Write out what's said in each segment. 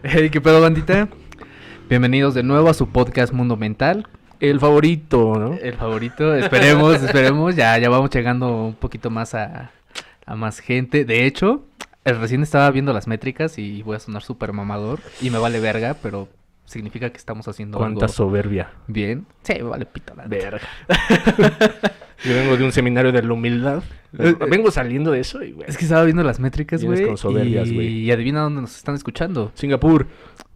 Hey, ¿qué pedo, bandita? Bienvenidos de nuevo a su podcast Mundo Mental. El favorito, ¿no? El favorito, esperemos. Ya vamos llegando un poquito más a más gente. De hecho, recién estaba viendo las métricas y voy a sonar súper mamador. Y me vale verga, pero significa que estamos haciendo Cuánta algo soberbia. bien. Sí, me vale pito la neta. Verga. Yo vengo de un seminario de la humildad. Vengo saliendo de eso y, güey. Es que estaba viendo las métricas, Vienes güey. con soberbias, güey. Y adivina dónde nos están escuchando. Singapur.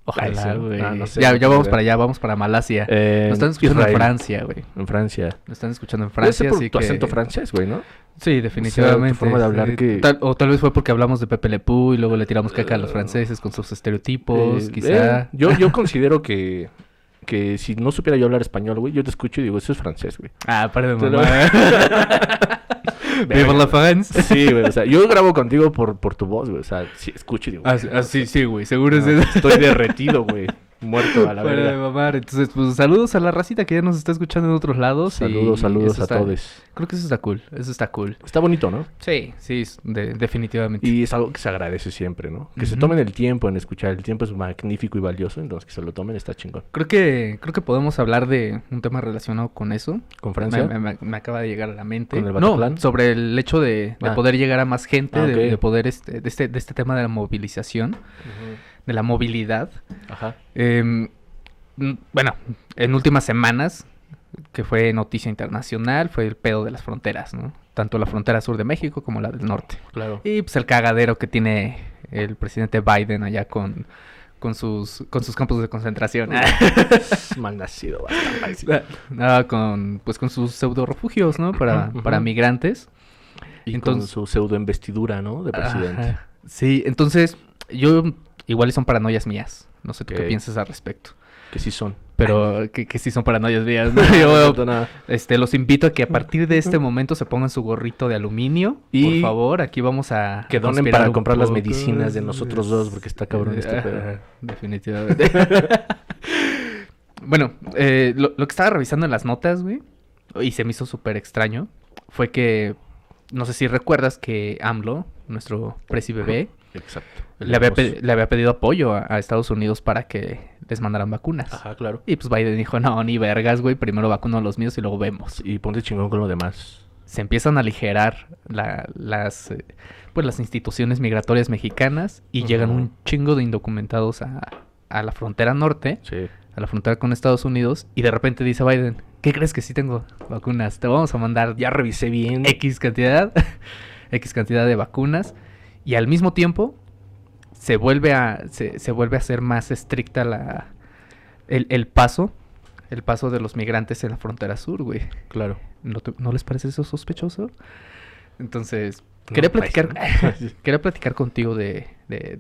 Ojalá, Ay, sí. güey. No sé, ya no tengo vamos idea. para allá, vamos para Malasia. Nos están escuchando Israel. en Francia, güey. En Francia. Nos están escuchando en Debe ser Francia, por así tu que... acento francés, güey, ¿no? Sí, definitivamente. tu forma de hablar que- O tal vez fue porque hablamos de Pepe Le Pew y luego le tiramos caca a los franceses con sus estereotipos, quizá. Yo considero que si no supiera yo hablar español, güey, yo te escucho y digo, eso es francés, güey. Ah, perdón, Te lo- mamá. Viva la France. Sí, güey, o sea, yo grabo contigo por tu voz, güey, o sea, sí, escucho y digo... Sí, güey, seguro es no, eso. estoy derretido, güey, muerto a la Para de verga. mamar. Entonces, pues saludos a la racita que ya nos está escuchando en otros lados. Saludos eso a está- todos. Creo que eso está cool. Está bonito, ¿no? Sí, definitivamente. Y es algo que se agradece siempre, ¿no? Que se Ujú. tomen el tiempo en escuchar. El tiempo es magnífico y valioso, entonces que se lo tomen está chingón. Creo que podemos hablar de un tema relacionado con eso. ¿Con Francia? Me acaba de llegar a la mente. ¿Con el No, Bataclan? sobre el hecho de poder llegar a más gente, Ah, ok. de poder de este tema de la movilización, de la movilidad. Ajá. Bueno, en últimas semanas, que fue noticia internacional, fue el pedo de las fronteras, ¿no? Tanto la frontera sur de México como la del norte. Claro. Y pues el cagadero que tiene el presidente Biden allá con sus campos de concentración. Malnacido, bastante. Con sus pseudo refugios, ¿no? Para Ujú. migrantes. Y Entonces- con su pseudo investidura, ¿no? De presidente. Ajá. Sí, entonces igual y son paranoias mías. No sé tú qué Ok. piensas al respecto. Que sí son. Pero que sí son paranoias mías, ¿no? No Yo, falta nada. los invito a que a partir de este momento se pongan su gorrito de aluminio. Y por favor, aquí vamos a Que donen conspirar para un comprar las poco. medicinas de nosotros dos, porque está cabrón este Ajá, pedo. definitivamente. Bueno, lo que estaba revisando en las notas, güey, y se me hizo súper extraño, fue que, no sé si recuerdas que AMLO, nuestro presi bebé, Exacto. El le había, hermoso. le había pedido apoyo a Estados Unidos para que les mandaran vacunas. Ajá, claro. Y pues Biden dijo, no, ni vergas, güey, primero vacuno a los míos y luego vemos. Y ponte chingón con lo demás. Se empiezan a aligerar las instituciones migratorias mexicanas y Ujú. llegan un chingo de indocumentados a la frontera norte, Sí. a la frontera con Estados Unidos, y de repente dice Biden, ¿qué crees que sí tengo vacunas? Te vamos a mandar Ya revisé bien. X cantidad de vacunas, y al mismo tiempo se vuelve a hacer más estricta el paso de los migrantes en la frontera sur, güey. Claro. ¿No les parece eso sospechoso? Entonces, No, quería pues, platicar contigo de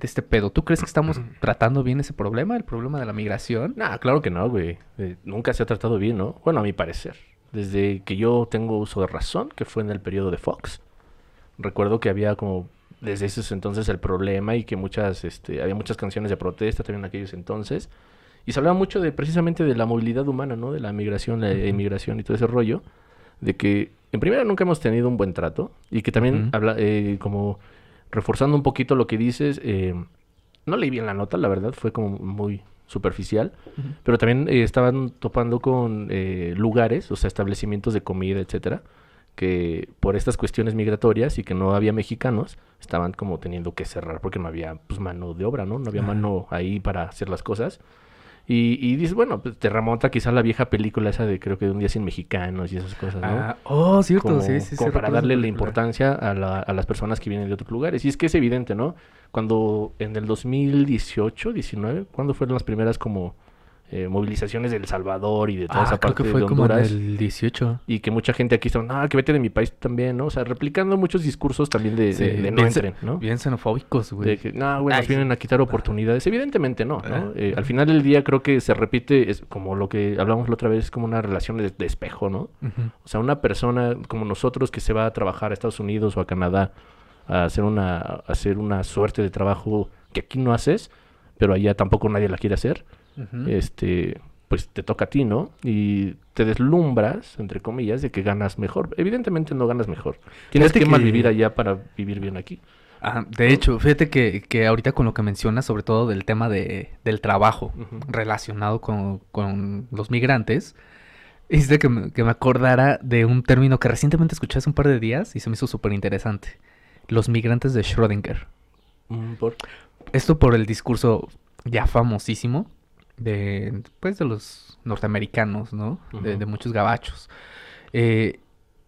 este pedo. ¿Tú crees que estamos tratando bien ese problema, el problema de la migración? Nah, claro que no, güey. Nunca se ha tratado bien, ¿no? Bueno, a mi parecer. Desde que yo tengo uso de razón, que fue en el periodo de Fox. Recuerdo que había como desde esos entonces el problema y que había muchas canciones de protesta también en aquellos entonces. Y se hablaba mucho precisamente de la movilidad humana, ¿no? De la migración, la inmigración y todo ese rollo. De que, en primera, nunca hemos tenido un buen trato. Y que también como reforzando un poquito lo que dices, no leí bien la nota, la verdad, fue como muy superficial. Pero también estaban topando con lugares, o sea, establecimientos de comida, etcétera, que por estas cuestiones migratorias y que no había mexicanos, estaban como teniendo que cerrar porque no había pues mano de obra, ¿no? No había Ajá. mano ahí para hacer las cosas. Y dices, bueno, pues te remonta quizá la vieja película esa de creo que de Un día sin mexicanos y esas cosas, ¿no? Cierto, Como, sí, como para recuerdo darle esa la película. importancia a las personas que vienen de otros lugares. Y es que es evidente, ¿no? Cuando en el 2018, 19, ¿cuándo fueron las primeras como movilizaciones de El Salvador y de toda esa creo parte que fue de como en Honduras? el 18. Y que mucha gente aquí está, que vete de mi país también, ¿no? O sea, replicando muchos discursos también de Sí, no bien entren, ¿no? Bien xenofóbicos, güey. De que, no, güey, Ay, nos vienen sí. a quitar oportunidades. Evidentemente no, ¿no? Ajá. Al final del día creo que se repite, es como lo que hablamos la otra vez, es como una relación de espejo, ¿no? Ujú. O sea, una persona como nosotros que se va a trabajar a Estados Unidos o a Canadá a hacer una suerte de trabajo que aquí no haces, pero allá tampoco nadie la quiere hacer, Ujú. pues te toca a ti, ¿no? Y te deslumbras, entre comillas, de que ganas mejor. Evidentemente no ganas mejor. Tienes Fíjate que que- malvivir allá para vivir bien aquí. De hecho, fíjate que ahorita con lo que mencionas, sobre todo del tema del trabajo relacionado con los migrantes, es de que me acordara de un término que recientemente escuché hace un par de días y se me hizo súper interesante. Los migrantes de Schrödinger. ¿Por? Esto por el discurso ya famosísimo pues, de los norteamericanos, ¿no? De muchos gabachos. Que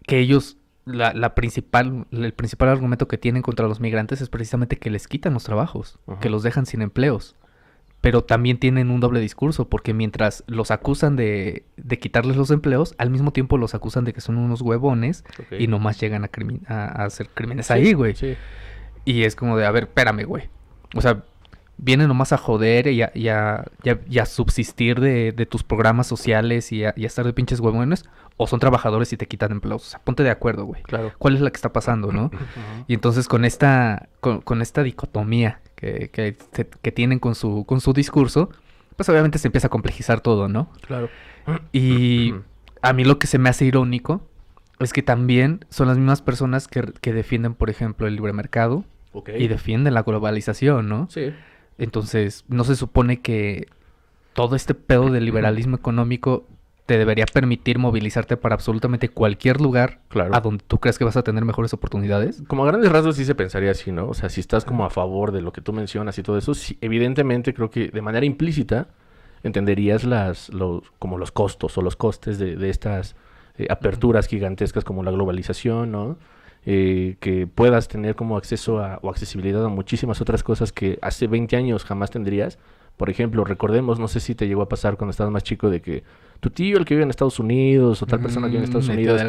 ellos, el principal argumento que tienen contra los migrantes es precisamente que les quitan los trabajos, que los dejan sin empleos. Pero también tienen un doble discurso, porque mientras los acusan de quitarles los empleos, al mismo tiempo los acusan de que son unos huevones y nomás llegan a hacer crímenes ahí, güey. Sí. Y es como de, a ver, espérame, güey. O sea, vienen nomás a joder y a subsistir de tus programas sociales y a estar de pinches huevones, o son trabajadores y te quitan empleos. O sea, ponte de acuerdo, güey. Claro. ¿Cuál es la que está pasando, no? Y entonces con esta dicotomía que tienen con su discurso, pues obviamente se empieza a complejizar todo, ¿no? Claro. Y a mí lo que se me hace irónico es que también son las mismas personas que defienden, por ejemplo, el libre mercado y defienden la globalización, ¿no? Sí. Entonces, ¿no se supone que todo este pedo del liberalismo económico te debería permitir movilizarte para absolutamente cualquier lugar a donde tú crees que vas a tener mejores oportunidades? Como a grandes rasgos sí se pensaría así, ¿no? O sea, si estás como a favor de lo que tú mencionas y todo eso, sí, evidentemente creo que de manera implícita entenderías como los costos o los costes de estas aperturas gigantescas como la globalización, ¿no? Que puedas tener como acceso o accesibilidad a muchísimas otras cosas que hace 20 años jamás tendrías. Por ejemplo, recordemos, no sé si te llegó a pasar cuando estabas más chico, de que tu tío, el que vive en Estados Unidos, o tal persona que vive en Estados Unidos,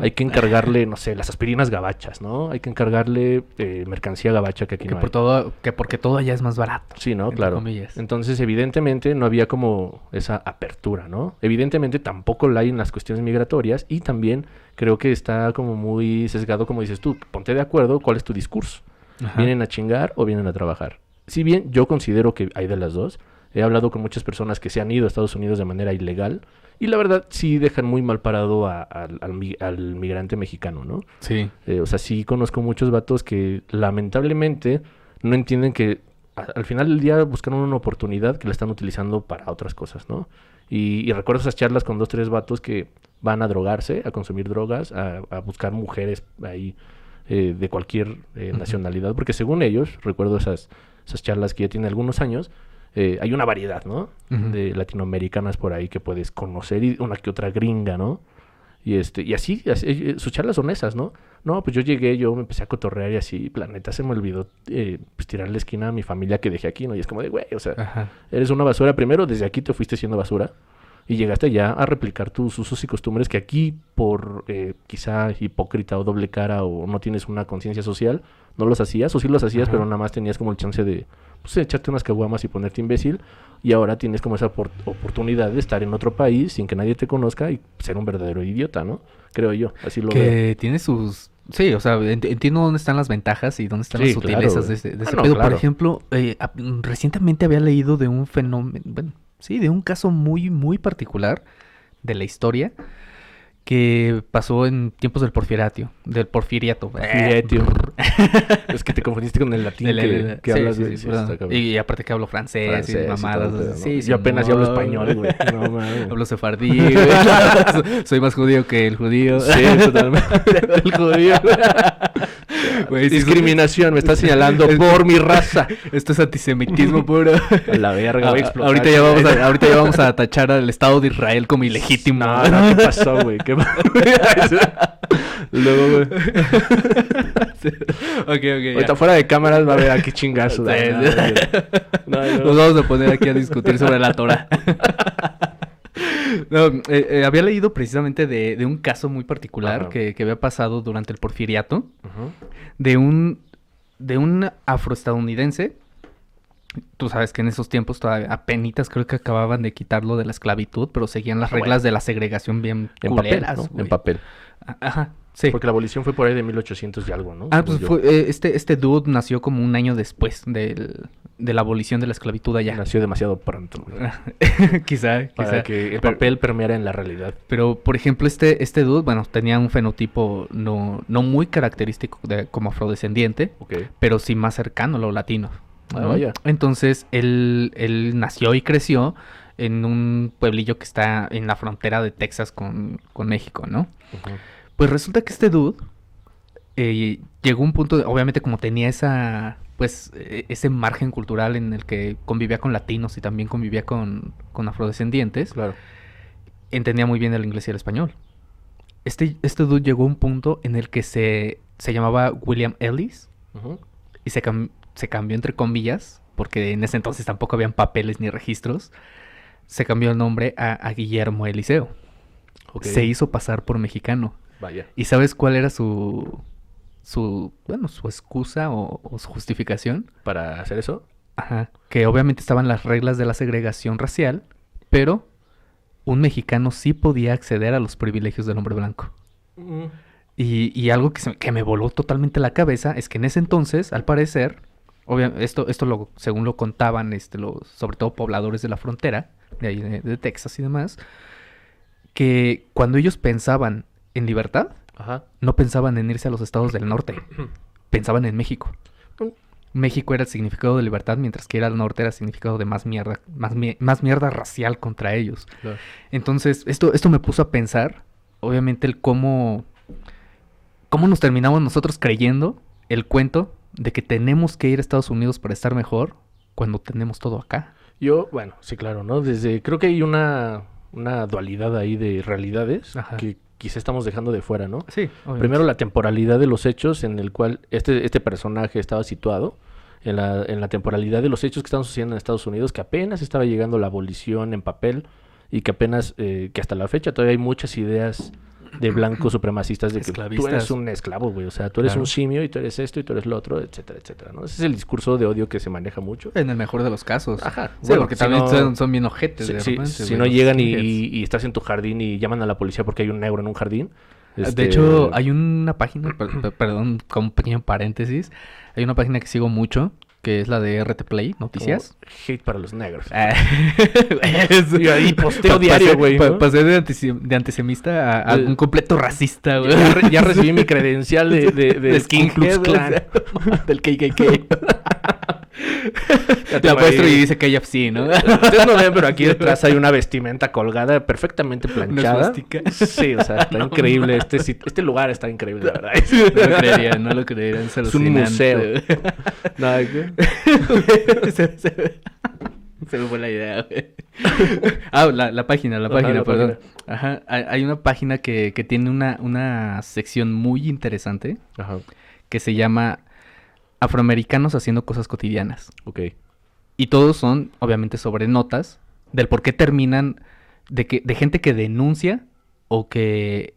hay que encargarle, no sé, las aspirinas gabachas, ¿no? Hay que encargarle mercancía gabacha que aquí no hay. Porque todo allá es más barato. Sí, ¿no? Claro. Comillas. Entonces, evidentemente, no había como esa apertura, ¿no? Evidentemente, tampoco la hay en las cuestiones migratorias, y también creo que está como muy sesgado, como dices tú, ponte de acuerdo, ¿cuál es tu discurso? Ajá. ¿Vienen a chingar o vienen a trabajar? Si bien yo considero que hay de las dos, he hablado con muchas personas que se han ido a Estados Unidos de manera ilegal y la verdad sí dejan muy mal parado al migrante mexicano, ¿no? Sí. O sea, sí conozco muchos vatos que lamentablemente no entienden que al final del día buscan una oportunidad que la están utilizando para otras cosas, ¿no? Y recuerdo esas charlas con 2, 3 vatos que van a drogarse, a consumir drogas, a buscar mujeres ahí de cualquier nacionalidad, porque según ellos, recuerdo esas charlas que ya tienen algunos años, hay una variedad, ¿no? De latinoamericanas por ahí que puedes conocer y una que otra gringa, ¿no? Y así, sus charlas son esas, ¿no? No, pues yo me empecé a cotorrear y así, planeta, se me olvidó pues tirar la esquina a mi familia que dejé aquí, ¿no? Y es como de, güey, o sea, eres una basura primero, desde aquí te fuiste siendo basura y llegaste ya a replicar tus usos y costumbres que aquí por quizá hipócrita o doble cara o no tienes una conciencia social, no los hacías, o sí los hacías, pero nada más tenías como el chance de pues, echarte unas caguamas y ponerte imbécil, y ahora tienes como esa oportunidad de estar en otro país sin que nadie te conozca y ser un verdadero idiota, ¿no? Creo yo, así lo veo. Que tiene sus... Sí, o sea, entiendo dónde están las ventajas y dónde están las sutilezas de ese pedo. Claro. Por ejemplo, recientemente había leído de un fenómeno, bueno, sí, de un caso muy, muy particular de la historia que pasó en tiempos del porfiriato. Es que te confundiste con el latín que hablas. Sí, y aparte que hablo francés y mamadas. Yo apenas hablo español, güey. No, mames. Hablo sefardí, güey. Soy más judío que el judío. Sí, totalmente. El judío. Wey, discriminación, me estás señalando por mi raza. Esto es antisemitismo puro. A la verga, voy a explotar. Ahorita ya vamos a tachar al Estado de Israel como ilegítimo. No, ¿qué pasó, güey? Luego, güey. Ok. Ahorita fuera de cámaras va a ver a qué chingazo. Nos vamos a poner aquí a discutir sobre la Torah. Había leído precisamente de un caso muy particular que había pasado durante el porfiriato, de un afroestadounidense. Tú sabes que en esos tiempos todavía apenitas creo que acababan de quitarlo de la esclavitud, pero seguían las reglas de la segregación bien culeras, papel, ¿no? En papel. Ajá. Sí. Porque la abolición fue por ahí de 1800 y algo, ¿no? Ah, Según pues yo. fue, este dude nació como un año después de la abolición de la esclavitud allá. Nació demasiado pronto, güey, Quizá, para quizá. que el Pero- papel permeara en la realidad. Pero, por ejemplo, este dude, bueno, tenía un fenotipo no muy característico como afrodescendiente, Ok. pero sí más cercano a lo latino. Ah, ¿no? vaya. Entonces, él nació y creció en un pueblillo que está en la frontera de Texas con México, ¿no? Ujú. Pues resulta que este dude llegó a un punto, obviamente como tenía ese margen cultural en el que convivía con latinos y también convivía con afrodescendientes, Claro. entendía muy bien el inglés y el español. Este dude llegó a un punto en el que se llamaba William Ellis Ujú. y se cambió entre comillas, porque en ese entonces tampoco habían papeles ni registros, se cambió el nombre a Guillermo Eliseo. Ok. Se hizo pasar por mexicano. Vaya. ¿Y sabes cuál era su excusa o su justificación? ¿Para hacer eso? Ajá, que obviamente estaban las reglas de la segregación racial, pero un mexicano sí podía acceder a los privilegios del hombre blanco. Mm. Y algo que me voló totalmente la cabeza es que en ese entonces, al parecer, esto según lo contaban sobre todo pobladores de la frontera, de ahí de Texas y demás, que cuando ellos pensaban en libertad, Ajá. no pensaban en irse a los estados del norte, pensaban en México. México era el significado de libertad, mientras que ir al norte era el significado de más mierda, más mierda racial contra ellos. Claro. Entonces, esto me puso a pensar, obviamente, el cómo nos terminamos nosotros creyendo el cuento de que tenemos que ir a Estados Unidos para estar mejor cuando tenemos todo acá. Bueno, sí, claro, ¿no? Creo que hay una dualidad ahí de realidades Ajá. que quizá estamos dejando de fuera, ¿no? Sí, Primero la temporalidad de los hechos en el cual este personaje estaba situado, en la temporalidad de los hechos que estaban sucediendo en Estados Unidos, que apenas estaba llegando la abolición en papel y que apenas, que hasta la fecha todavía hay muchas ideas de blancos supremacistas de que tú Esclavistas. eres un esclavo, güey, o sea, tú eres Claro. un simio y tú eres esto y tú eres lo otro, etcétera, etcétera, ¿no? Ese es el discurso de odio que se maneja mucho. En el mejor de los casos. Ajá. Sí, Bueno, porque si también no- son bien ojetes de repente, si güey, no los llegan skinheads. y estás en tu jardín y llaman a la policía porque hay un negro en un jardín. De hecho, hay una página, perdón, con un pequeño paréntesis, hay una página que sigo mucho, que es la de RT Play, Noticias. como hate para los negros. Ah, Y ahí posteo diario, pasé- güey, ¿no? Pasé de antisemita a un completo racista, güey. Ya recibí mi credencial de skinhead, Ku Klux Klan. o sea, del KKK. Ya te La muestro y imaginé. dice KFC, ¿no? Ustedes no ven, pero aquí detrás hay una vestimenta colgada, perfectamente planchada. suástica. Sí, o sea, está increíble. Este lugar está increíble, la verdad. No lo creerían, es Es un alucinante. museo. No, ¿qué? Se me fue la idea, güey. Ah, la página, Ajá, perdón. página. Ajá, hay una página que tiene una sección muy interesante Ajá, que se llama Afroamericanos haciendo cosas cotidianas. ok. Y todos son, obviamente, sobre notas del por qué terminan de gente que denuncia o que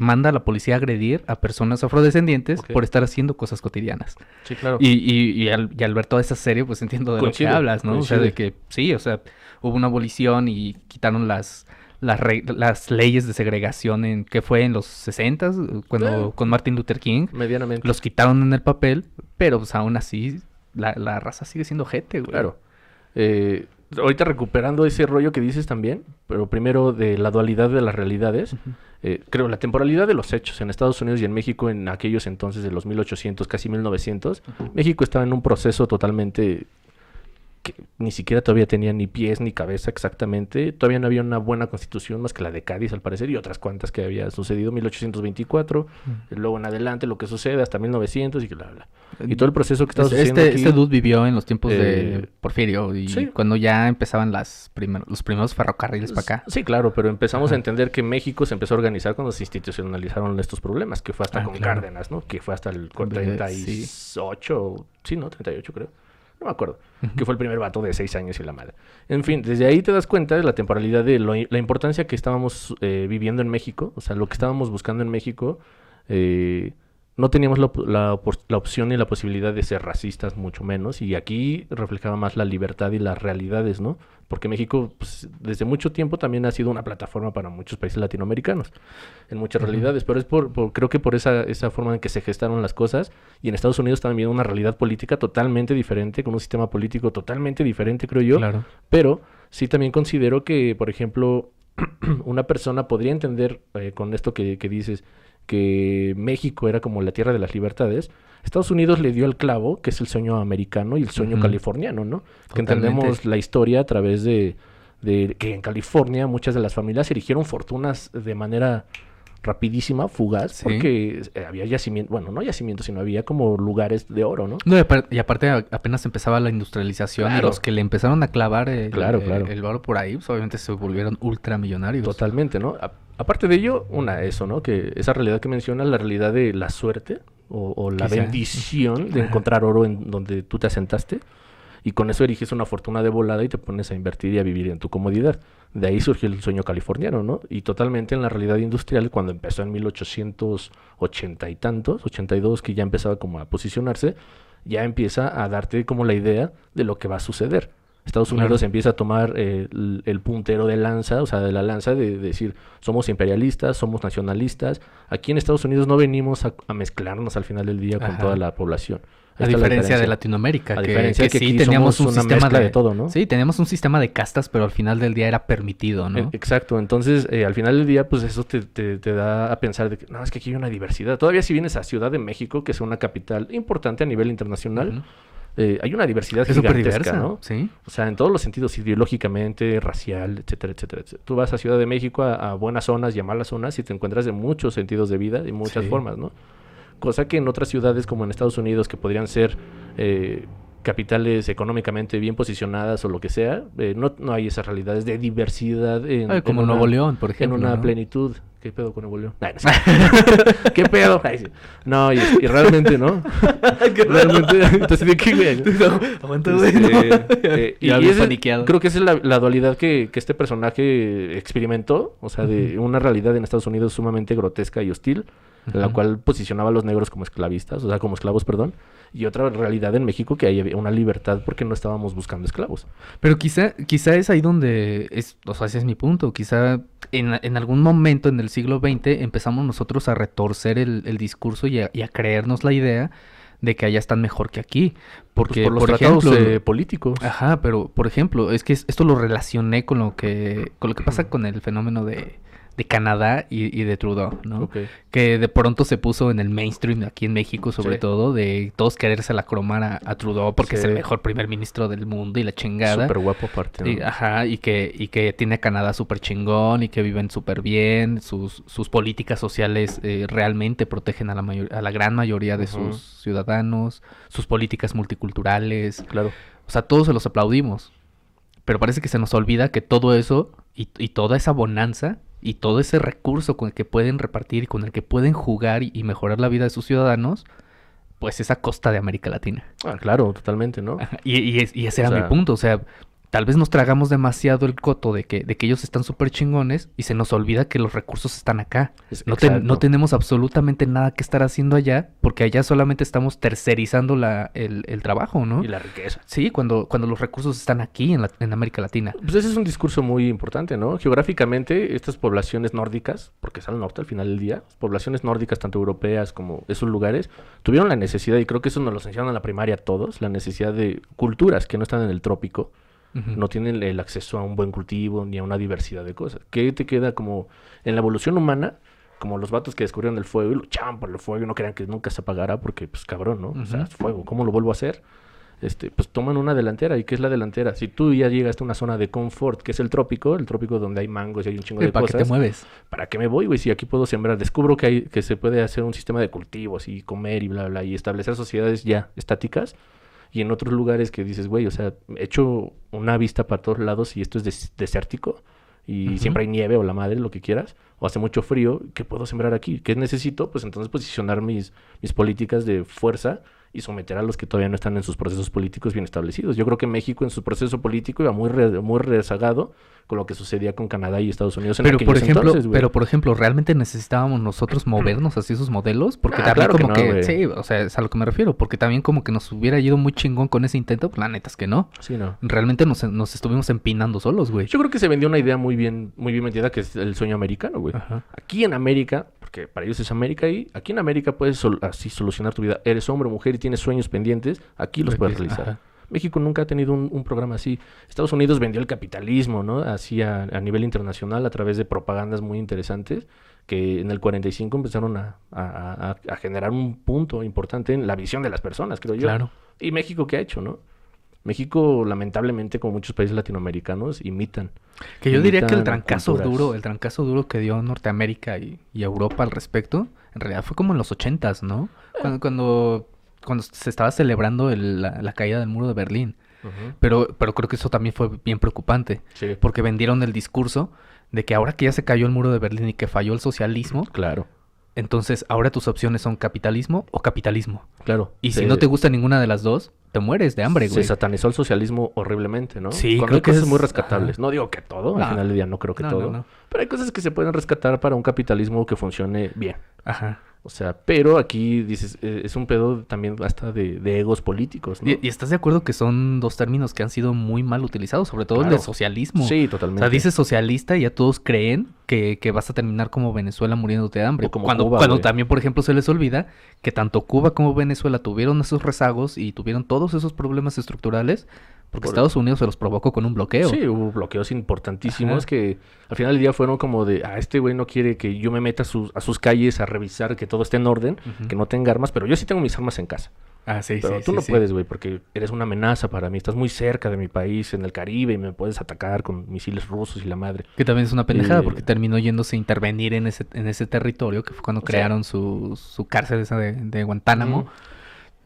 manda a la policía a agredir a personas afrodescendientes Ok. por estar haciendo cosas cotidianas. Sí, claro. Y al ver toda esa serie, pues entiendo de Coincide, lo que hablas, ¿no? O sea, de coincide. que sí, o sea, hubo una abolición y quitaron las leyes de segregación que fue en los 60s, cuando con Martin Luther King. Medianamente. Los quitaron en el papel, pero pues aún así la raza sigue siendo gente, güey. Claro. Ahorita recuperando ese rollo que dices también, pero primero de la dualidad de las realidades, creo la temporalidad de los hechos en Estados Unidos y en México en aquellos entonces de los 1800, casi 1900, México estaba en un proceso totalmente que ni siquiera todavía tenía ni pies ni cabeza exactamente, todavía no había una buena constitución más que la de Cádiz al parecer y otras cuantas que había sucedido 1824, luego en adelante lo que sucede hasta 1900 y que bla, bla. Y todo el proceso que estaba sucediendo aquí, Este dude vivió en los tiempos de eh, Porfirio y sí. cuando ya empezaban los primeros ferrocarriles para acá. Sí, claro, pero empezamos Ajá. a entender que México se empezó a organizar cuando se institucionalizaron estos problemas, que fue hasta con claro. Cárdenas, ¿no? Que fue hasta el Sí. 38, sí, ¿no? 38 creo. No me acuerdo. Que fue el primer vato de 6 años y la madre. En fin, desde ahí te das cuenta de la temporalidad de la importancia que estábamos viviendo en México, o sea, lo que estábamos buscando en México, no teníamos la opción ni la posibilidad de ser racistas, mucho menos, y aquí reflejaba más la libertad y las realidades, ¿no? Porque México, pues, desde mucho tiempo también ha sido una plataforma para muchos países latinoamericanos, en muchas realidades, pero es creo que por esa forma en que se gestaron las cosas, y en Estados Unidos también una realidad política totalmente diferente, con un sistema político totalmente diferente, creo yo, Claro. pero sí también considero que, por ejemplo, una persona podría entender con esto que dices, que México era como la tierra de las libertades. Estados Unidos le dio el clavo, que es el sueño americano y el sueño californiano, ¿no? Que entendemos la historia a través de que en California muchas de las familias erigieron fortunas de manera rapidísima, fugaz, Sí. porque había yacimientos, bueno, no yacimientos, sino había como lugares de oro, ¿no? No, y aparte apenas empezaba la industrialización y Claro. los que le empezaron a clavar Claro. el varo por ahí, pues obviamente se volvieron ultramillonarios. Totalmente, ¿no? Aparte de ello, eso, ¿no? Que esa realidad que mencionas, la realidad de la suerte o la Quizá. bendición de Ajá. encontrar oro en donde tú te asentaste y con eso eriges una fortuna de volada y te pones a invertir y a vivir en tu comodidad. De ahí surgió el sueño californiano, ¿no? Y totalmente en la realidad industrial, cuando empezó en 1880 y tantos, 82, que ya empezaba como a posicionarse, ya empieza a darte como la idea de lo que va a suceder. Estados Unidos Claro. empieza a tomar el puntero de lanza, o sea, de la lanza de decir, somos imperialistas, somos nacionalistas. Aquí en Estados Unidos no venimos a mezclarnos al final del día con Ajá. toda la población. A Ahí está la diferencia de Latinoamérica, A que, diferencia que sí aquí teníamos somos un una sistema mezcla de todo, ¿no? Sí, teníamos un sistema de castas, pero al final del día era permitido, ¿no? Exacto, entonces al final del día pues eso te da a pensar de que no, es que aquí hay una diversidad. Todavía si vienes a Ciudad de México, que es una capital importante a nivel internacional, Ujú. hay una diversidad Es súper gigantesca, diversa, ¿no? sí. O sea, en todos los sentidos, ideológicamente, racial, etcétera, etcétera, etcétera. Tú vas a Ciudad de México a buenas zonas y a malas zonas y te encuentras de muchos sentidos de vida y muchas Sí. formas, ¿no? Cosa que en otras ciudades como en Estados Unidos, que podrían ser capitales económicamente bien posicionadas o lo que sea, no hay esas realidades de diversidad Ay, como Nuevo León, por ejemplo. en una ¿no? plenitud. ¿Qué pedo con Nuevo León? Ay, no sé. ¿Qué pedo? Ay, sí. No, y realmente, ¿no? Realmente, entonces, ¿de qué, güey? Aguanta, Este, güey. Ya bien ese- paniqueado. creo que esa es la dualidad que este personaje experimentó, o sea, de una realidad en Estados Unidos sumamente grotesca y hostil, en la Ujú. cual posicionaba a los negros como esclavistas, o sea, como esclavos, perdón, y otra realidad en México que había una libertad porque no estábamos buscando esclavos. Pero quizá es ahí donde o sea, ese es mi punto. Quizá en algún momento en el siglo XX empezamos nosotros a retorcer el discurso y a creernos la idea de que allá están mejor que aquí. Porque, Pues por los por tratados ejemplo, políticos. ajá, pero por ejemplo, es que esto lo relacioné con lo que pasa con el fenómeno de Canadá y de Trudeau, ¿no? Ok. Que de pronto se puso en el mainstream aquí en México, sobre Sí. todo, de todos quererse la cromar a Trudeau porque es Sí. el mejor primer ministro del mundo y la chingada. Súper guapo aparte, ¿no? Ajá, y que tiene a Canadá súper chingón y que viven súper bien, sus políticas sociales realmente protegen a la gran mayoría de Ujú. sus ciudadanos, sus políticas multiculturales, Claro. o sea, todos se los aplaudimos, pero parece que se nos olvida que todo eso y toda esa bonanza y todo ese recurso con el que pueden repartir y con el que pueden jugar y mejorar la vida de sus ciudadanos, pues es a costa de América Latina. Ah, claro, totalmente, ¿no? Ajá, y ese era O mi sea- punto, o sea, tal vez nos tragamos demasiado el coto de que ellos están súper chingones y se nos olvida que los recursos están acá. Exacto. No tenemos absolutamente nada que estar haciendo allá porque allá solamente estamos tercerizando el trabajo, ¿no? Y la riqueza. Sí, cuando los recursos están aquí en América Latina. Pues ese es un discurso muy importante, ¿no? Geográficamente, estas poblaciones nórdicas, porque es al norte al final del día, poblaciones nórdicas, tanto europeas como esos lugares, tuvieron la necesidad, y creo que eso nos lo enseñaron en la primaria todos, la necesidad de culturas que no están en el trópico, Ujú. no tienen el acceso a un buen cultivo ni a una diversidad de cosas. ¿Qué te queda como en la evolución humana? Como los vatos que descubrieron el fuego y luchaban por el fuego y no querían que nunca se apagara porque, pues, cabrón, ¿no? O sea, Ujú. es fuego, ¿cómo lo vuelvo a hacer? Pues toman una delantera. ¿Y qué es la delantera? Si tú ya llegaste a una zona de confort, que es el trópico donde hay mangos y hay un chingo de ¿Para qué te cosas, mueves? ¿para qué me voy, güey? Si aquí puedo sembrar, descubro que se puede hacer un sistema de cultivos y comer y bla, bla, y establecer sociedades ya estáticas. Y en otros lugares que dices, güey, o sea, he hecho una vista para todos lados y esto es desértico y Ujú. siempre hay nieve o la madre, lo que quieras, o hace mucho frío, ¿qué puedo sembrar aquí? ¿Qué necesito? Pues entonces posicionar mis políticas de fuerza y someter a los que todavía no están en sus procesos políticos bien establecidos. Yo creo que México en su proceso político iba muy rezagado con lo que sucedía con Canadá y Estados Unidos en aquellos entonces, güey. Pero por ejemplo, ¿realmente necesitábamos nosotros movernos hacia esos modelos? Porque también claro que como no, que, güey. sí, o sea, es a lo que me refiero, porque también como que nos hubiera ido muy chingón con ese intento, pues la neta es que no. Sí, no. Realmente nos estuvimos empinando solos, güey. Yo creo que se vendió una idea muy bien vendida, que es el sueño americano, güey. Ajá. Aquí en América, porque para ellos es América, y aquí en América puedes así solucionar tu vida. Eres hombre o mujer y tienes sueños pendientes, aquí los puedes realizar. Ajá. México nunca ha tenido un programa así. Estados Unidos vendió el capitalismo, ¿no? Así a nivel internacional a través de propagandas muy interesantes que en el 45 empezaron a generar un punto importante en la visión de las personas, creo yo. Claro. ¿Y México qué ha hecho, no? México, lamentablemente, como muchos países latinoamericanos, imitan. Que yo diría que el Imitan trancazo culturas. duro que dio Norteamérica y Europa al respecto, en realidad fue como en los 80s, ¿no? Cuando se estaba celebrando la caída del muro de Berlín. Ujú. Pero creo que eso también fue bien preocupante. Sí, Porque vendieron el discurso de que ahora que ya se cayó el muro de Berlín y que falló el socialismo, claro, entonces ahora tus opciones son capitalismo o capitalismo. claro. Y si no te gusta ninguna de las dos, te mueres de hambre, Se güey. satanizó el socialismo horriblemente, ¿no? Sí, Cuando creo hay que cosas es- muy rescatables. ajá. No digo que todo, No. al final del día no creo que No, todo. no. Pero hay cosas que se pueden rescatar para un capitalismo que funcione bien. Ajá. O sea, pero aquí dices, es un pedo también hasta de egos políticos, ¿no? Y estás de acuerdo que son dos términos que han sido muy mal utilizados, sobre todo el Claro. de socialismo. Sí, O totalmente. sea, dices socialista y ya todos creen que vas a terminar como Venezuela muriéndote de hambre. O como cuando Cuba, cuando güey. también, por ejemplo, se les olvida que tanto Cuba como Venezuela tuvieron esos rezagos y tuvieron todos esos problemas estructurales porque Estados Unidos se los provocó con un bloqueo. Sí, hubo bloqueos importantísimos Ajá. que al final del día fueron como de, este güey no quiere que yo me meta a sus calles a revisar que todo esté en orden, Ujú. que no tenga armas, pero yo sí tengo mis armas en casa. Ah, sí, Pero sí, tú sí, no sí. puedes, güey, porque eres una amenaza para mí. Estás muy cerca de mi país, en el Caribe, y me puedes atacar con misiles rusos y la madre. Que también es una pendejada Eh, porque terminó yéndose a intervenir en ese territorio, que fue cuando O sea, crearon su cárcel esa de Guantánamo. Ujú.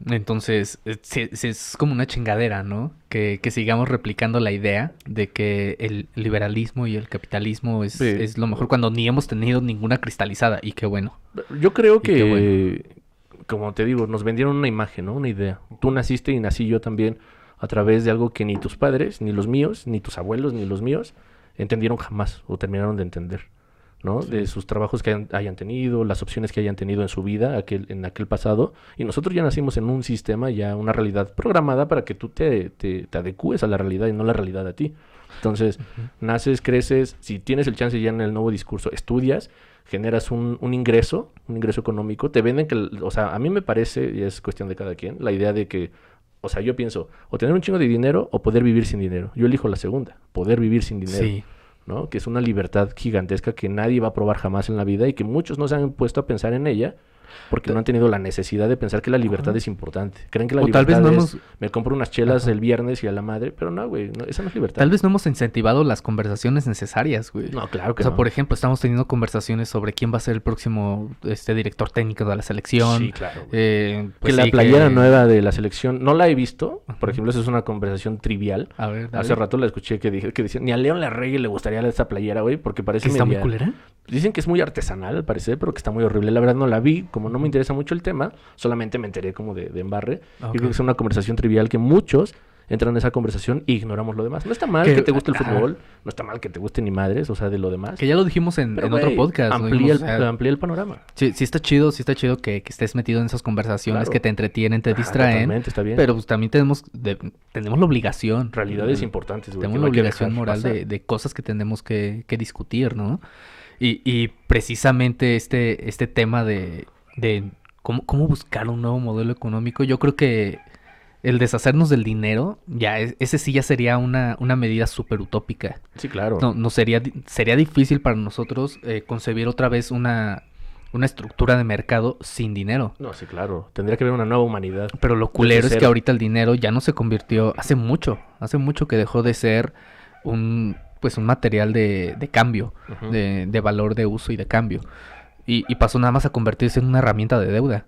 Entonces, sí es como una chingadera, ¿no? Que sigamos replicando la idea de que el liberalismo y el capitalismo Sí. es lo mejor cuando ni hemos tenido ninguna cristalizada. Y qué bueno. Yo creo Y qué que, como te digo, nos vendieron una imagen, ¿no? Una idea. Tú naciste y nací yo también a través de algo que ni tus padres, ni los míos, ni tus abuelos, ni los míos entendieron jamás o terminaron de entender, ¿no? Sí. De sus trabajos que hayan tenido, las opciones que hayan tenido en su vida, en aquel pasado. Y nosotros ya nacimos en un sistema, ya una realidad programada para que tú te adecúes a la realidad y no la realidad a ti. Entonces, naces, creces, si tienes el chance ya en el nuevo discurso, estudias, generas un ingreso económico, te venden o sea, a mí me parece, y es cuestión de cada quien, la idea de que, o sea, yo pienso, o tener un chingo de dinero o poder vivir sin dinero. Yo elijo la segunda, poder vivir sin dinero. Sí. ¿No? Que es una libertad gigantesca que nadie va a probar jamás en la vida y que muchos no se han puesto a pensar en ella porque no han tenido la necesidad de pensar que la libertad Ajá. es importante. Creen que la O tal libertad vez no es, hemos... me compro unas chelas Ajá. el viernes y a la madre, pero no, güey, esa no es libertad. Tal vez no hemos incentivado las conversaciones necesarias, güey. No, claro que O sea, no. por ejemplo, estamos teniendo conversaciones sobre quién va a ser el próximo director técnico de la selección. Sí, claro. güey. Pues que la sí, playera nueva de la selección, no la he visto, por Ajá. ejemplo, esa es una conversación trivial. A ver, dale. Hace rato la escuché que decían, ni a León Larregui le gustaría esa playera, güey, porque parece ¿Que está muy media- culera? Dicen que es muy artesanal, al parecer, pero que está muy horrible. La verdad no la vi, como no me interesa mucho el tema, solamente me enteré como de embarre. Ah, Yo creo ok. que es una conversación trivial que muchos entran en esa conversación y ignoramos lo demás. No está mal que te guste el ajá. fútbol, no está mal que te guste ni madres, o sea, de lo demás. Que ya lo dijimos en Pero, otro güey, podcast. ¿no? amplía, Dijimos, o sea, amplía el panorama. sí está chido que estés metido en esas conversaciones Claro. que te entretienen, te Ajá, distraen. totalmente, está bien. Pero pues también tenemos la obligación. Realidades Mm, importantes, güey. Tenemos que la no hay que obligación dejar moral pasar. de cosas que tenemos que discutir, ¿no? Y precisamente este tema de cómo buscar un nuevo modelo económico, yo creo que el deshacernos del dinero, ese sí ya sería una medida súper utópica. Sí, claro. No sería difícil para nosotros concebir otra vez una estructura de mercado sin dinero. No, sí, claro. Tendría que haber una nueva humanidad. Pero lo culero es que cero. ahorita el dinero ya no se convirtió, hace mucho que dejó de ser un material de cambio, Ujú. de valor de uso y de cambio. Y pasó nada más a convertirse en una herramienta de deuda.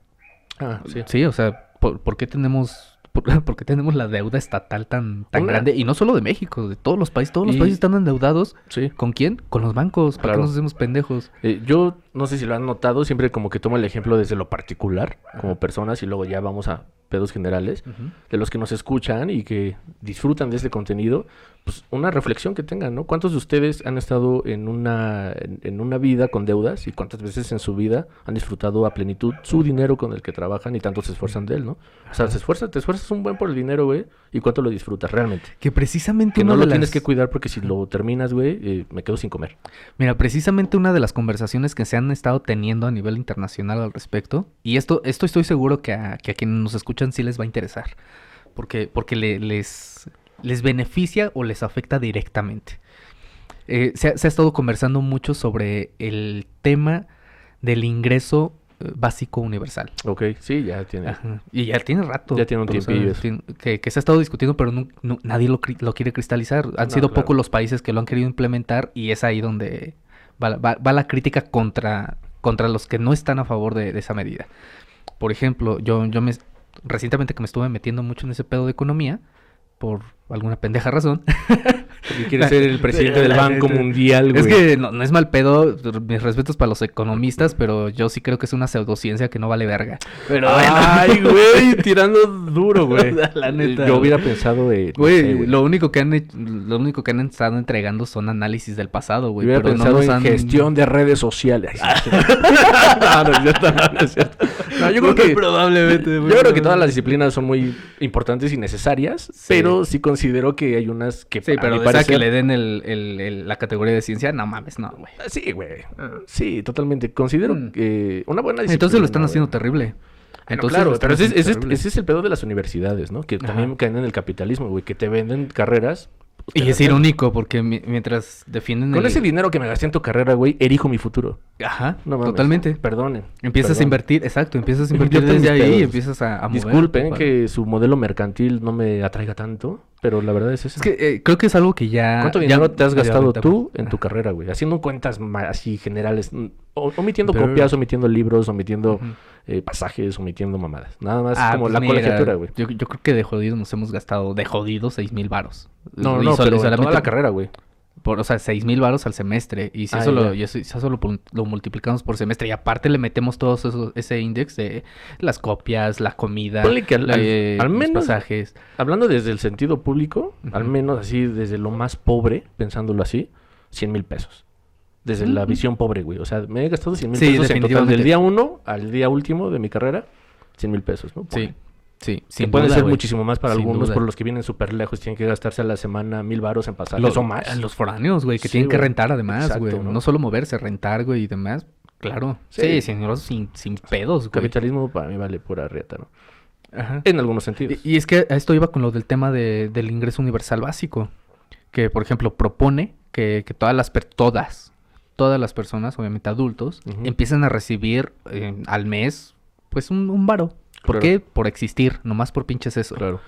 Ah, sí. Sí, o sea, ¿por qué tenemos por qué tenemos la deuda estatal tan Una- grande? Y no solo de México, de todos los países. Todos los Y- países están endeudados. Sí. ¿Con quién? Con los bancos. ¿Para Claro. qué nos hacemos pendejos? Yo no sé si lo han notado, siempre como que tomo el ejemplo desde lo particular, como personas, y luego ya vamos a pedos generales, de los que nos escuchan y que disfrutan de este contenido, pues una reflexión que tengan, ¿no? ¿Cuántos de ustedes han estado en una vida con deudas y cuántas veces en su vida han disfrutado a plenitud su dinero con el que trabajan y tanto se esfuerzan de él, ¿no? O sea, te esfuerzas un buen por el dinero, güey, y cuánto lo disfrutas realmente. Que precisamente Que una no de lo tienes las... que cuidar porque si lo terminas, güey, me quedo sin comer. Mira, precisamente una de las conversaciones que se han estado teniendo a nivel internacional al respecto, y esto estoy seguro que a quienes nos escuchan sí les va a interesar, porque les beneficia o les afecta directamente. Se ha estado conversando mucho sobre el tema del ingreso básico universal. Ok, sí, ya tiene. Ajá. Y ya tiene rato. Ya tiene un pero, o sea, tiempillo eso. que se ha estado discutiendo, pero nadie lo quiere cristalizar. Han No, sido claro. pocos los países que lo han querido implementar y es ahí donde va la crítica contra los que no están a favor de esa medida. Por ejemplo, recientemente que me estuve metiendo mucho en ese pedo de economía, por alguna pendeja razón. Porque quiere ser el presidente del Banco Mundial, güey. Es que no es mal pedo, mis respetos para los economistas, pero yo sí creo que es una pseudociencia que no vale verga. Pero Ay, güey, tirando duro, güey. La neta. Yo hubiera pensado, no Güey, sé, güey. lo único que han estado entregando son análisis del pasado, güey. Yo hubiera Pero no pensado nos en han... gestión de redes sociales. No es cierto, no es cierto. No, yo creo que Probablemente, yo creo que todas las disciplinas son muy importantes y necesarias, Sí. pero sí considero que hay unas que Sí, a pero mi de esa que parecer- le den la categoría de ciencia, no mames, no, güey. Sí, güey. Sí, totalmente. Considero que una buena disciplina. Entonces lo están güey. haciendo terrible. No, Entonces claro, lo están pero ese haciendo es terrible. el pedo de las universidades, ¿no? Que también Ajá. caen en el capitalismo, güey. Que te venden carreras. pues, te Y las es venden. irónico porque mientras defienden Con ese dinero que me gasté en tu carrera, güey, erijo mi futuro. Ajá, No mames. totalmente. Perdonen. Empiezas a Perdón. invertir, exacto, empiezas a invertir Invierten desde mis ahí y pedos. empiezas a mover. Disculpen papá. que su modelo mercantil no me atraiga tanto, pero la verdad es eso. Es que creo que es algo que ya... ¿Cuánto ya dinero te has medio gastado ahorita, tú pues. en tu carrera, güey? Haciendo cuentas así generales. Omitiendo Pero- copias, omitiendo libros, omitiendo Ujú. pasajes, omitiendo mamadas. Nada más Ah, como pues la mira, colegiatura, güey. Yo creo que de jodidos nos hemos gastado, de jodidos, 6,000 varos. No, Y no, pero en solamente toda la carrera, güey. o sea, 6,000 varos al semestre. Y si Ah, eso, ya. si eso lo multiplicamos por semestre y aparte le metemos todos ese índice de las copias, la comida, Ponle que al los menos, pasajes. hablando desde el sentido público, Ujú. al menos así, desde lo más pobre, pensándolo así, 100,000 pesos. Desde la Ujú. visión pobre, güey. O sea, me he gastado 100,000 Sí, pesos en total. definitivamente. Del día 1 al día último de mi carrera, 100,000 pesos, ¿no? Sí, sí, Que sin pueden duda, ser güey. muchísimo más para Sin algunos, duda. por los que vienen súper lejos, tienen que gastarse a la semana 1,000 varos en pasajes Los, o más. los foráneos, güey, que Sí, tienen que güey. rentar además, Exacto, güey. ¿no? ¿no? solo moverse, rentar, güey, y demás. Claro. Sí. Sí, señor, sin pedos, güey. Capitalismo para mí vale pura riata, ¿no? Ajá. En algunos sentidos. Y es que a esto iba con lo del tema del ingreso universal básico. Que, por ejemplo, propone que todas las personas, obviamente adultos, Ujú. empiecen a recibir al mes, pues, un varo. ¿Por Claro. qué? Por existir, nomás por pinches eso. Claro.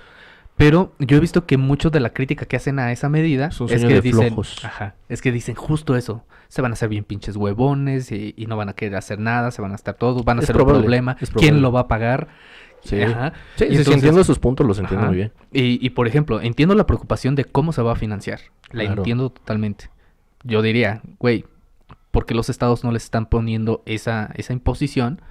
Pero yo he visto que mucho de la crítica que hacen a esa medida Es un es sueño que de dicen, flojos. ajá, es que dicen justo eso. Se van a hacer bien pinches huevones y no van a querer hacer nada, se van a estar todos, van a Es ser probable, un problema. es ¿Quién probable. lo va a pagar? Sí. Ajá. Sí, Y sí, entonces- entiendo sus puntos, los entiendo Ajá. muy bien. Y por ejemplo, entiendo la preocupación de cómo se va a financiar. La Claro. entiendo totalmente. Yo diría, güey, ¿por qué los estados no les están poniendo esa imposición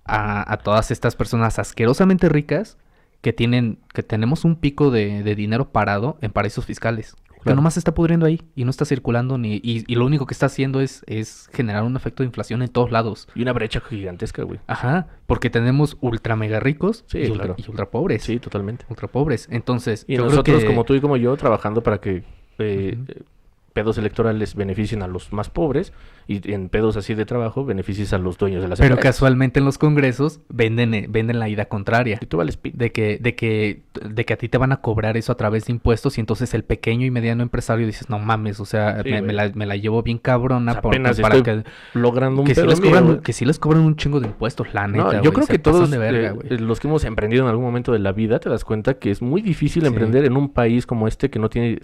a todas estas personas asquerosamente ricas que tenemos un pico de dinero parado en paraísos fiscales? Que Claro. nomás se está pudriendo ahí y no está circulando y lo único que está haciendo es generar un efecto de inflación en todos lados. Y una brecha gigantesca, güey. Ajá, porque tenemos ultra mega ricos Sí, y, ultra, claro. y ultra pobres. Sí, totalmente. Ultra pobres. Entonces, Y yo creo nosotros, que- como tú y como yo, trabajando para que Ujú. pedos electorales beneficien a los más pobres y en pedos así de trabajo beneficies a los dueños de las Pero empresas. casualmente en los congresos venden la idea contraria. Y tú vales pito. De que a ti te van a cobrar eso a través de impuestos y entonces el pequeño y mediano empresario dices, no mames, o sea, Sí, me güey. la llevo bien cabrona O sea, por- apenas para estoy logrando un que sí pedo les mío, cobran, güey. que sí les cobran un chingo de impuestos, la neta, No, güey, yo creo se que pasan todos de verga, güey. los que hemos emprendido en algún momento de la vida te das cuenta que es muy difícil Sí. emprender en un país como este que no tiene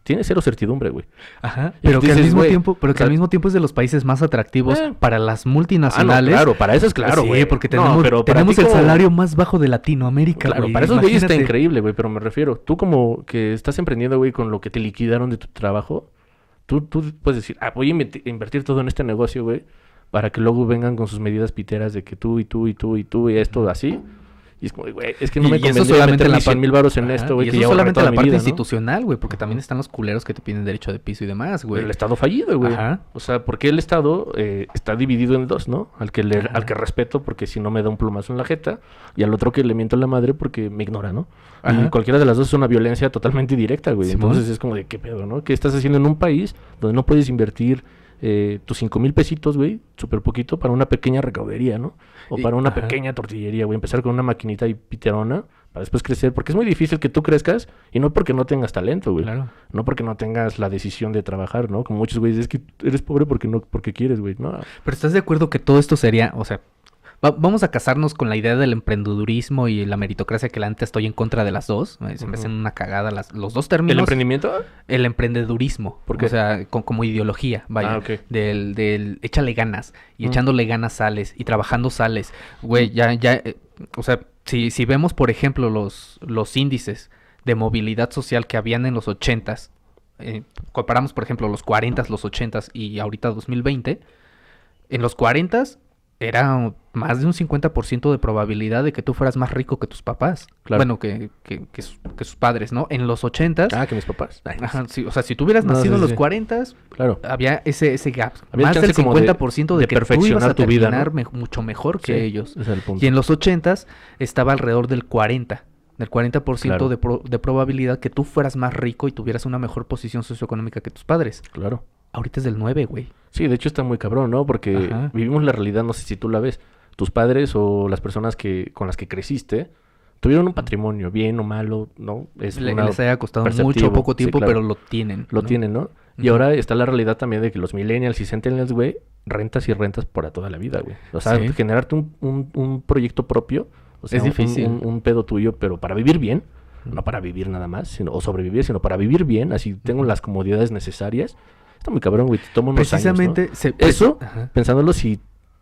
tiene cero certidumbre, güey. Ajá, Y pero que al dices, mismo güey, tiempo, pero que o sea, al mismo tiempo es de los países más atractivos para las multinacionales. claro, para eso es claro, Sí, güey. porque No, tenemos, pero para tenemos ti el como- salario más bajo de Latinoamérica, Claro, güey. para esos güeyes está Imagínate. increíble, güey, pero me refiero, tú como que estás emprendiendo, güey, con lo que te liquidaron de tu trabajo, tú puedes decir, voy a invertir todo en este negocio, güey, para que luego vengan con sus medidas piteras de que tú y tú y tú y tú y esto así. Y es como, güey, es que no me eso convendría solamente meter en la mis 100,000 varos en Ajá, esto, güey, y que eso ya ahorré solamente toda la mi parte vida, ¿no? institucional, güey, porque también están los culeros que te piden derecho de piso y demás, güey. El Estado fallido, güey. Ajá. O sea, porque el Estado está dividido en dos, ¿no? Al que Ajá. respeto porque si no me da un plumazo en la jeta, y al otro que le miento a la madre porque me ignora, ¿no? Ajá. Y cualquiera de las dos es una violencia totalmente directa, güey. Simón. Entonces es como de qué pedo, ¿no? ¿Qué estás haciendo en un país donde no puedes invertir tus 5,000 pesitos, güey, súper poquito para una pequeña recaudería, ¿no? O para una Ajá. pequeña tortillería, güey. Empezar con una maquinita y piterona para después crecer. Porque es muy difícil que tú crezcas y no porque no tengas talento, güey. Claro. No porque no tengas la decisión de trabajar, ¿no? Como muchos güeyes, es que eres pobre porque quieres, güey. No. Pero ¿estás de acuerdo que todo esto sería, o sea, vamos a casarnos con la idea del emprendedurismo y la meritocracia, que la neta estoy en contra de las dos? Se me hacen una cagada los dos términos. ¿El emprendimiento? El emprendedurismo. ¿Por qué? O sea, como ideología, vaya. Ah, ok. Del échale ganas. Y Mm. echándole ganas sales. Y trabajando sales. Güey, o sea, si vemos, por ejemplo, los índices de movilidad social que habían en los 80s, comparamos, por ejemplo, los 40s, los 80s y ahorita 2020, en los 40s era más de un 50% de probabilidad de que tú fueras más rico que tus papás. Claro. Bueno, que sus padres, ¿no? En los 80s... Ah, que mis papás. Ay, Ajá, sí, o sea, si tú hubieras No, nacido sí, en los sí. 40s, Claro. había ese gap. Había Más chance del como de 50% de que tú ibas perfeccionar a tu vida, terminar ¿no? mucho mejor que Sí, ellos. ese es el punto. Y en los 80s estaba alrededor del 40%. Del 40% Claro. de probabilidad que tú fueras más rico y tuvieras una mejor posición socioeconómica que tus padres. Claro. Ahorita es del 9, güey. Sí, de hecho está muy cabrón, ¿no? Porque Ajá. vivimos la realidad, no sé si tú la ves. Tus padres o las personas con las que creciste tuvieron un patrimonio, bien o malo, ¿no? Es Les haya costado perceptivo, mucho o poco sí, tiempo, claro. pero lo tienen. Lo ¿no? tienen, ¿no? Y Ujú. ahora está la realidad también de que los millennials y centennials, güey, rentas y rentas para toda la vida, güey. O sea, Sí. generarte un proyecto propio, o sea, Es difícil. un pedo tuyo, pero para vivir bien, no para vivir nada más, o sobrevivir, sino para vivir bien, así tengo las comodidades necesarias. Está muy cabrón, güey, te toma unos Precisamente... años, ¿no? Eso, Ajá. pensándolo, si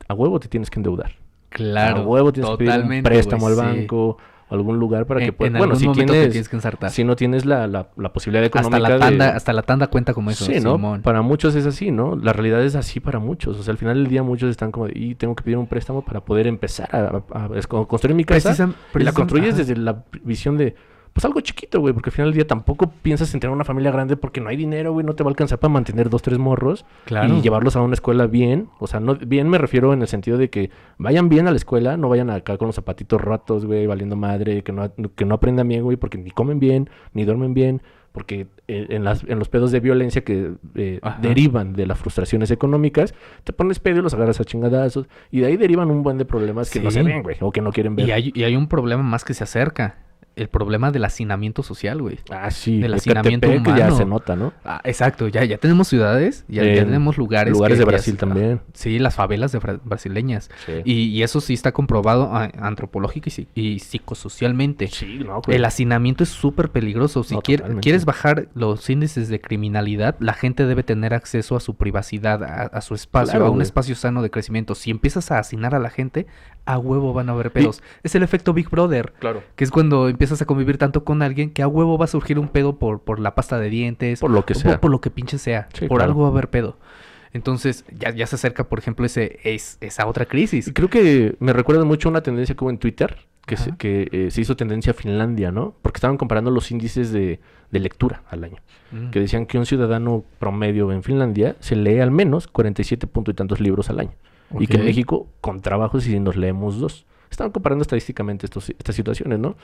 a huevo te tienes que endeudar. Claro. A huevo tienes que pedir un totalmente, préstamo güey, al sí. banco, o algún lugar para que En puedas... Bueno, algún si momento te tienes, tienes que ensartar. si no tienes la posibilidad económica Hasta la tanda cuenta como eso, Sí, ¿no? Simón. Para muchos es así, ¿no? La realidad es así para muchos. O sea, al final del día muchos están como, y tengo que pedir un préstamo para poder empezar a construir mi casa. Y la construyes ajá. desde la visión de, pues algo chiquito, güey, porque al final del día tampoco piensas en tener una familia grande porque no hay dinero, güey, no te va a alcanzar para mantener 2, 3 morros. Claro. Y llevarlos a una escuela bien. O sea, no bien me refiero en el sentido de que vayan bien a la escuela, no vayan acá con los zapatitos rotos, güey, valiendo madre, que no aprendan bien, güey, porque ni comen bien, ni duermen bien. Porque en los pedos de violencia que Ajá. derivan de las frustraciones económicas, te pones pedo y los agarras a chingadazos. Y de ahí derivan un buen de problemas que no Sí. se ven, güey, o que no quieren ver. Y hay un problema más que se acerca. El problema del hacinamiento social, güey. Ah, sí, del el hacinamiento Ecatepec ya humano. se nota, ¿no? Ah, exacto, ya tenemos ciudades, ya tenemos lugares. Lugares que de ya Brasil se- también. Sí, las favelas brasileñas. Sí. Y eso sí está comprobado antropológica y psicosocialmente. Sí, no, güey. El hacinamiento es súper peligroso. Si No, totalmente. quieres bajar los índices de criminalidad, la gente debe tener acceso a su privacidad, a su espacio, Claro, a un güey. espacio sano de crecimiento. Si empiezas a hacinar a la gente, a huevo van a haber pedos. Es el efecto Big Brother, Claro. que es cuando empiezas a convivir tanto con alguien que a huevo va a surgir un pedo por la pasta de dientes. Por lo que o sea. Por lo que pinche sea. Sí, Por claro. algo va a haber pedo. Entonces, ya se acerca, por ejemplo, esa otra crisis. Y creo que me recuerda mucho a una tendencia como en Twitter, que, Ajá. se hizo tendencia a Finlandia, ¿no? Porque estaban comparando los índices de lectura al año. Mm. Que decían que un ciudadano promedio en Finlandia se lee al menos 47 punto y tantos libros al año. Y que en Ok. México, con trabajos, y nos leemos 2. Estaban comparando estadísticamente estas situaciones, ¿no?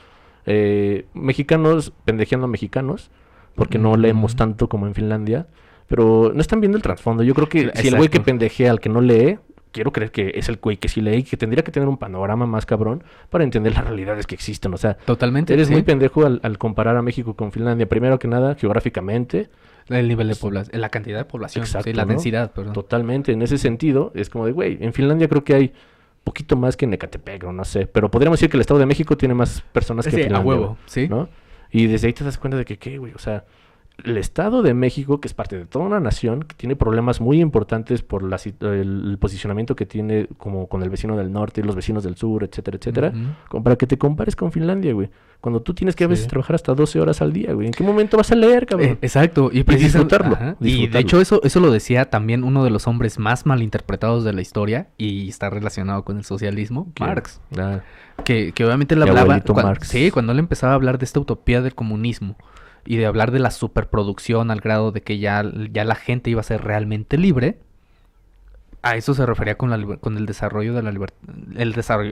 Mexicanos pendejeando a mexicanos, porque no leemos tanto como en Finlandia. Pero no están viendo el trasfondo. Yo creo que si el güey que Exacto. pendejea al que no lee, quiero creer que es el güey que sí lee y que tendría que tener un panorama más cabrón para entender las realidades que existen. O sea, Totalmente. eres sí. muy pendejo al comparar a México con Finlandia. Primero que nada, geográficamente, El nivel de población, la cantidad de población, Exacto, sí, la ¿no? densidad, perdón. totalmente. En ese sentido, es como de, güey, en Finlandia creo que hay poquito más que en Ecatepec, o no sé. Pero podríamos decir que el Estado de México tiene más personas que Sí, a Finlandia. huevo, güey, sí. ¿no? Y desde ahí te das cuenta de que, ¿qué, güey? O sea, el Estado de México, que es parte de toda una nación, que tiene problemas muy importantes por el posicionamiento que tiene como con el vecino del norte y los vecinos del sur, etcétera, etcétera, como para que te compares con Finlandia, güey. Cuando tú tienes que a veces trabajar hasta 12 horas al día, güey. ¿En qué momento vas a leer, cabrón? Exacto. Y disfrutarlo. Y de hecho eso lo decía también uno de los hombres más malinterpretados de la historia y está relacionado con el socialismo, Marx. Que obviamente él hablaba... cuando él empezaba a hablar de esta utopía del comunismo y de hablar de la superproducción al grado de que ya la gente iba a ser realmente libre, a eso se refería con el desarrollo de la libertad,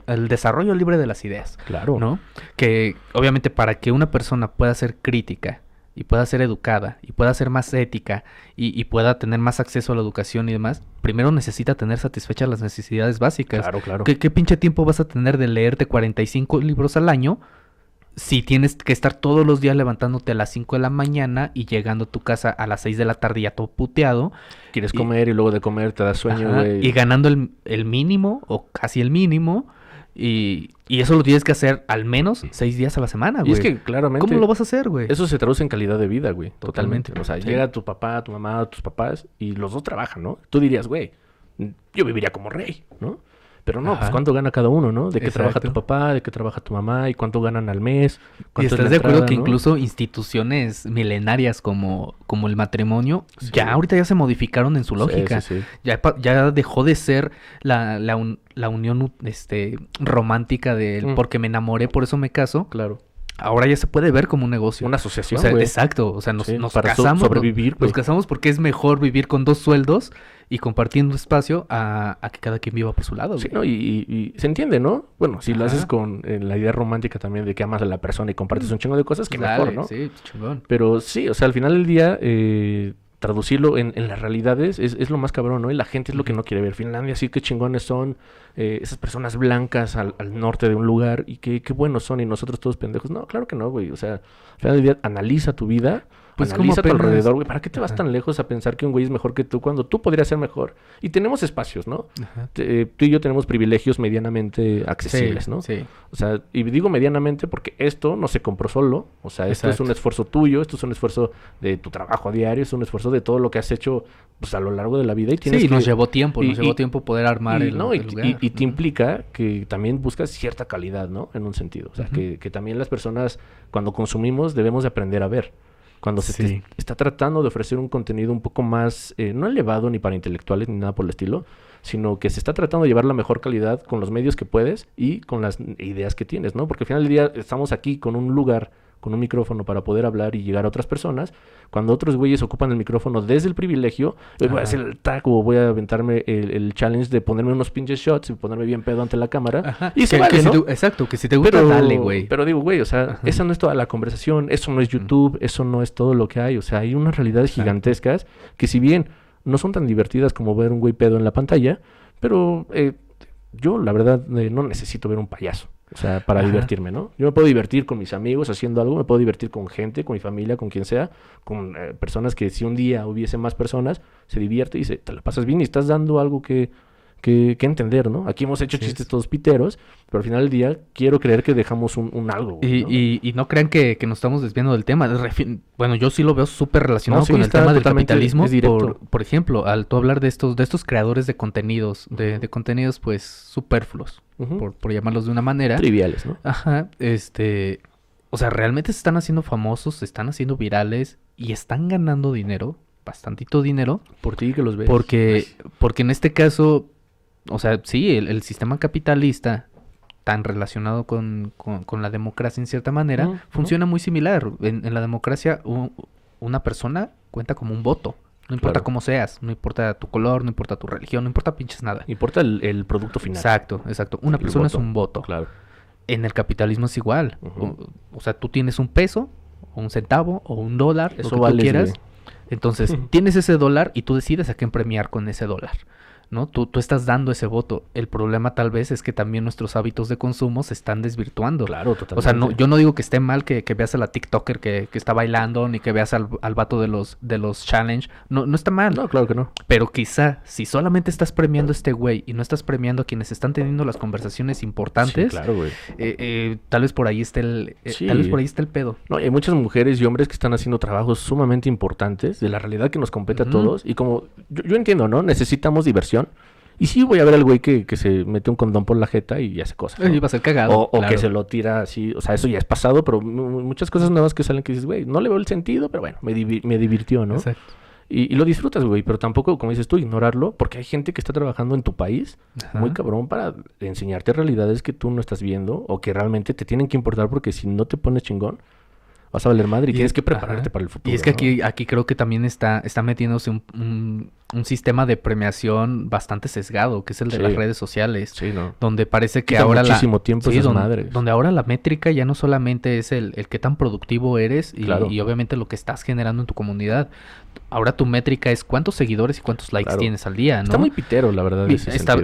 el desarrollo libre de las ideas. Claro. ¿No? Que obviamente para que una persona pueda ser crítica y pueda ser educada y pueda ser más ética y pueda tener más acceso a la educación y demás, primero necesita tener satisfechas las necesidades básicas. Claro. ¿Qué pinche tiempo vas a tener de leerte 45 libros al año si tienes que estar todos los días levantándote a las 5 de la mañana y llegando a tu casa a las 6 de la tarde ya todo puteado? Quieres comer y luego de comer te da sueño, güey. Y ganando el mínimo o casi el mínimo. Y eso lo tienes que hacer al menos 6 días a la semana, güey. Y es que claramente... ¿Cómo lo vas a hacer, güey? Eso se traduce en calidad de vida, güey. Totalmente. O sea, Sí. llega tu papá, tu mamá, tus papás y los dos trabajan, ¿no? Tú dirías, güey, yo viviría como rey, ¿no? Pero no, pues cuánto gana cada uno, ¿no? De qué trabaja tu papá, de qué trabaja tu mamá y cuánto ganan al mes. Y estás de acuerdo que incluso instituciones milenarias como el matrimonio ya ahorita ya se modificaron en su lógica. Sí. Ya dejó de ser la unión romántica del porque me enamoré, por eso me caso. Claro. Ahora ya se puede ver como un negocio. Una asociación, o sea, güey. Exacto. O sea, nos para casamos. Sobrevivir, nos casamos porque es mejor vivir con 2 sueldos y compartiendo espacio a que cada quien viva por su lado. Sí, güey. ¿no? Y se entiende, ¿no? Bueno, si lo haces con la idea romántica también de que amas a la persona y compartes un chingo de cosas, que mejor, ¿no? Sí, chingón. Pero sí, o sea, al final del día... traducirlo en las realidades es lo más cabrón, ¿no? Y la gente es lo que no quiere ver. Finlandia, sí, qué chingones son esas personas blancas al norte de un lugar y qué buenos son y nosotros todos pendejos. No, claro que no, güey. O sea, al final del día, analiza tu vida, pues analiza tu alrededor, güey. ¿Para qué te vas tan lejos a pensar que un güey es mejor que tú cuando tú podrías ser mejor? Y tenemos espacios, ¿no? Tú y yo tenemos privilegios medianamente accesibles, ¿no? Sí. O sea, y digo medianamente porque esto no se compró solo. O sea, esto es un esfuerzo tuyo, esto es un esfuerzo de tu trabajo a diario, es un esfuerzo de todo lo que has hecho pues, a lo largo de la vida. Y tienes nos llevó tiempo, poder armar el lugar. Y te implica que también buscas cierta calidad, ¿no? En un sentido. O sea, que también las personas, cuando consumimos, debemos de aprender a ver. Cuando se está tratando de ofrecer un contenido un poco más, no elevado ni para intelectuales ni nada por el estilo, sino que se está tratando de llevar la mejor calidad con los medios que puedes y con las ideas que tienes, ¿no? Porque al final del día estamos aquí con un lugar, con un micrófono para poder hablar y llegar a otras personas. Cuando otros güeyes ocupan el micrófono desde el privilegio, voy a hacer el taco, voy a aventarme el challenge de ponerme unos pinches shots y ponerme bien pedo ante la cámara. Ajá. Y se vale, ¿no? Exacto, que si te gusta, dale, güey. Pero digo, güey, o sea, esa no es toda la conversación, eso no es YouTube, eso no es todo lo que hay. O sea, hay unas realidades gigantescas que si bien no son tan divertidas como ver un güey pedo en la pantalla, pero yo, la verdad, no necesito ver un payaso. O sea, para divertirme, ¿no? Yo me puedo divertir con mis amigos haciendo algo, me puedo divertir con gente, con mi familia, con quien sea, con personas que si un día hubiese más personas, se divierte y te la pasas bien y estás dando algo que entender, ¿no? Aquí hemos hecho chistes todos piteros, pero al final del día quiero creer que dejamos un algo. ¿no? Y no crean que nos estamos desviando del tema. Bueno, yo sí lo veo súper relacionado con el tema del capitalismo. Por ejemplo, al tú hablar de estos creadores de contenidos, de contenidos pues superfluos, por llamarlos de una manera. Triviales, ¿no? Ajá, o sea, realmente se están haciendo famosos, se están haciendo virales y están ganando dinero, bastantito dinero. Por ti que los ves. Porque en este caso, o sea, sí, el sistema capitalista tan relacionado con la democracia en cierta manera, funciona muy similar. En la democracia, una persona cuenta como un voto. No importa cómo seas, no importa tu color, no importa tu religión, no importa pinches nada. Importa el producto final. Exacto. Una persona es un voto. Claro. En el capitalismo es igual. O sea, tú tienes un peso, o un centavo, o un dólar, eso lo que tú quieras. Entonces, tienes ese dólar y tú decides a quién premiar con ese dólar. ¿no? Tú estás dando ese voto. El problema tal vez es que también nuestros hábitos de consumo se están desvirtuando. Claro, O sea, totalmente. yo no digo que esté mal que veas a la TikToker que está bailando, ni que veas al vato de los challenge. No está mal. No, claro que no. Pero quizá, si solamente estás premiando a este güey y no estás premiando a quienes están teniendo las conversaciones Sí, importantes, claro, güey. tal vez por ahí esté tal vez por ahí está el pedo. No, y hay muchas mujeres y hombres que están haciendo trabajos sumamente importantes de la realidad que nos compete a todos. Y como yo entiendo, ¿no? Necesitamos diversión. Y sí voy a ver al güey que se mete un condón por la jeta y hace cosas, ¿no? Iba a ser cagado. O que se lo tira así. O sea, eso ya es pasado, pero muchas cosas nuevas que salen que dices, güey, no le veo el sentido, pero bueno, me divirtió, ¿no? Exacto. Y lo disfrutas, güey, pero tampoco, como dices tú, ignorarlo, porque hay gente que está trabajando en tu país muy cabrón para enseñarte realidades que tú no estás viendo o que realmente te tienen que importar porque si no te pones chingón, vas a valer madre y tienes que prepararte para el futuro. Y es que ¿no? aquí creo que también está metiéndose un sistema de premiación bastante sesgado, que es el de las redes sociales. Sí, ¿no? Donde parece que Quita ahora muchísimo tiempo esas madres. donde ahora la métrica ya no solamente es el qué tan productivo eres y obviamente lo que estás generando en tu comunidad. Ahora tu métrica es cuántos seguidores y cuántos likes tienes al día, ¿no? Está muy pitero, la verdad,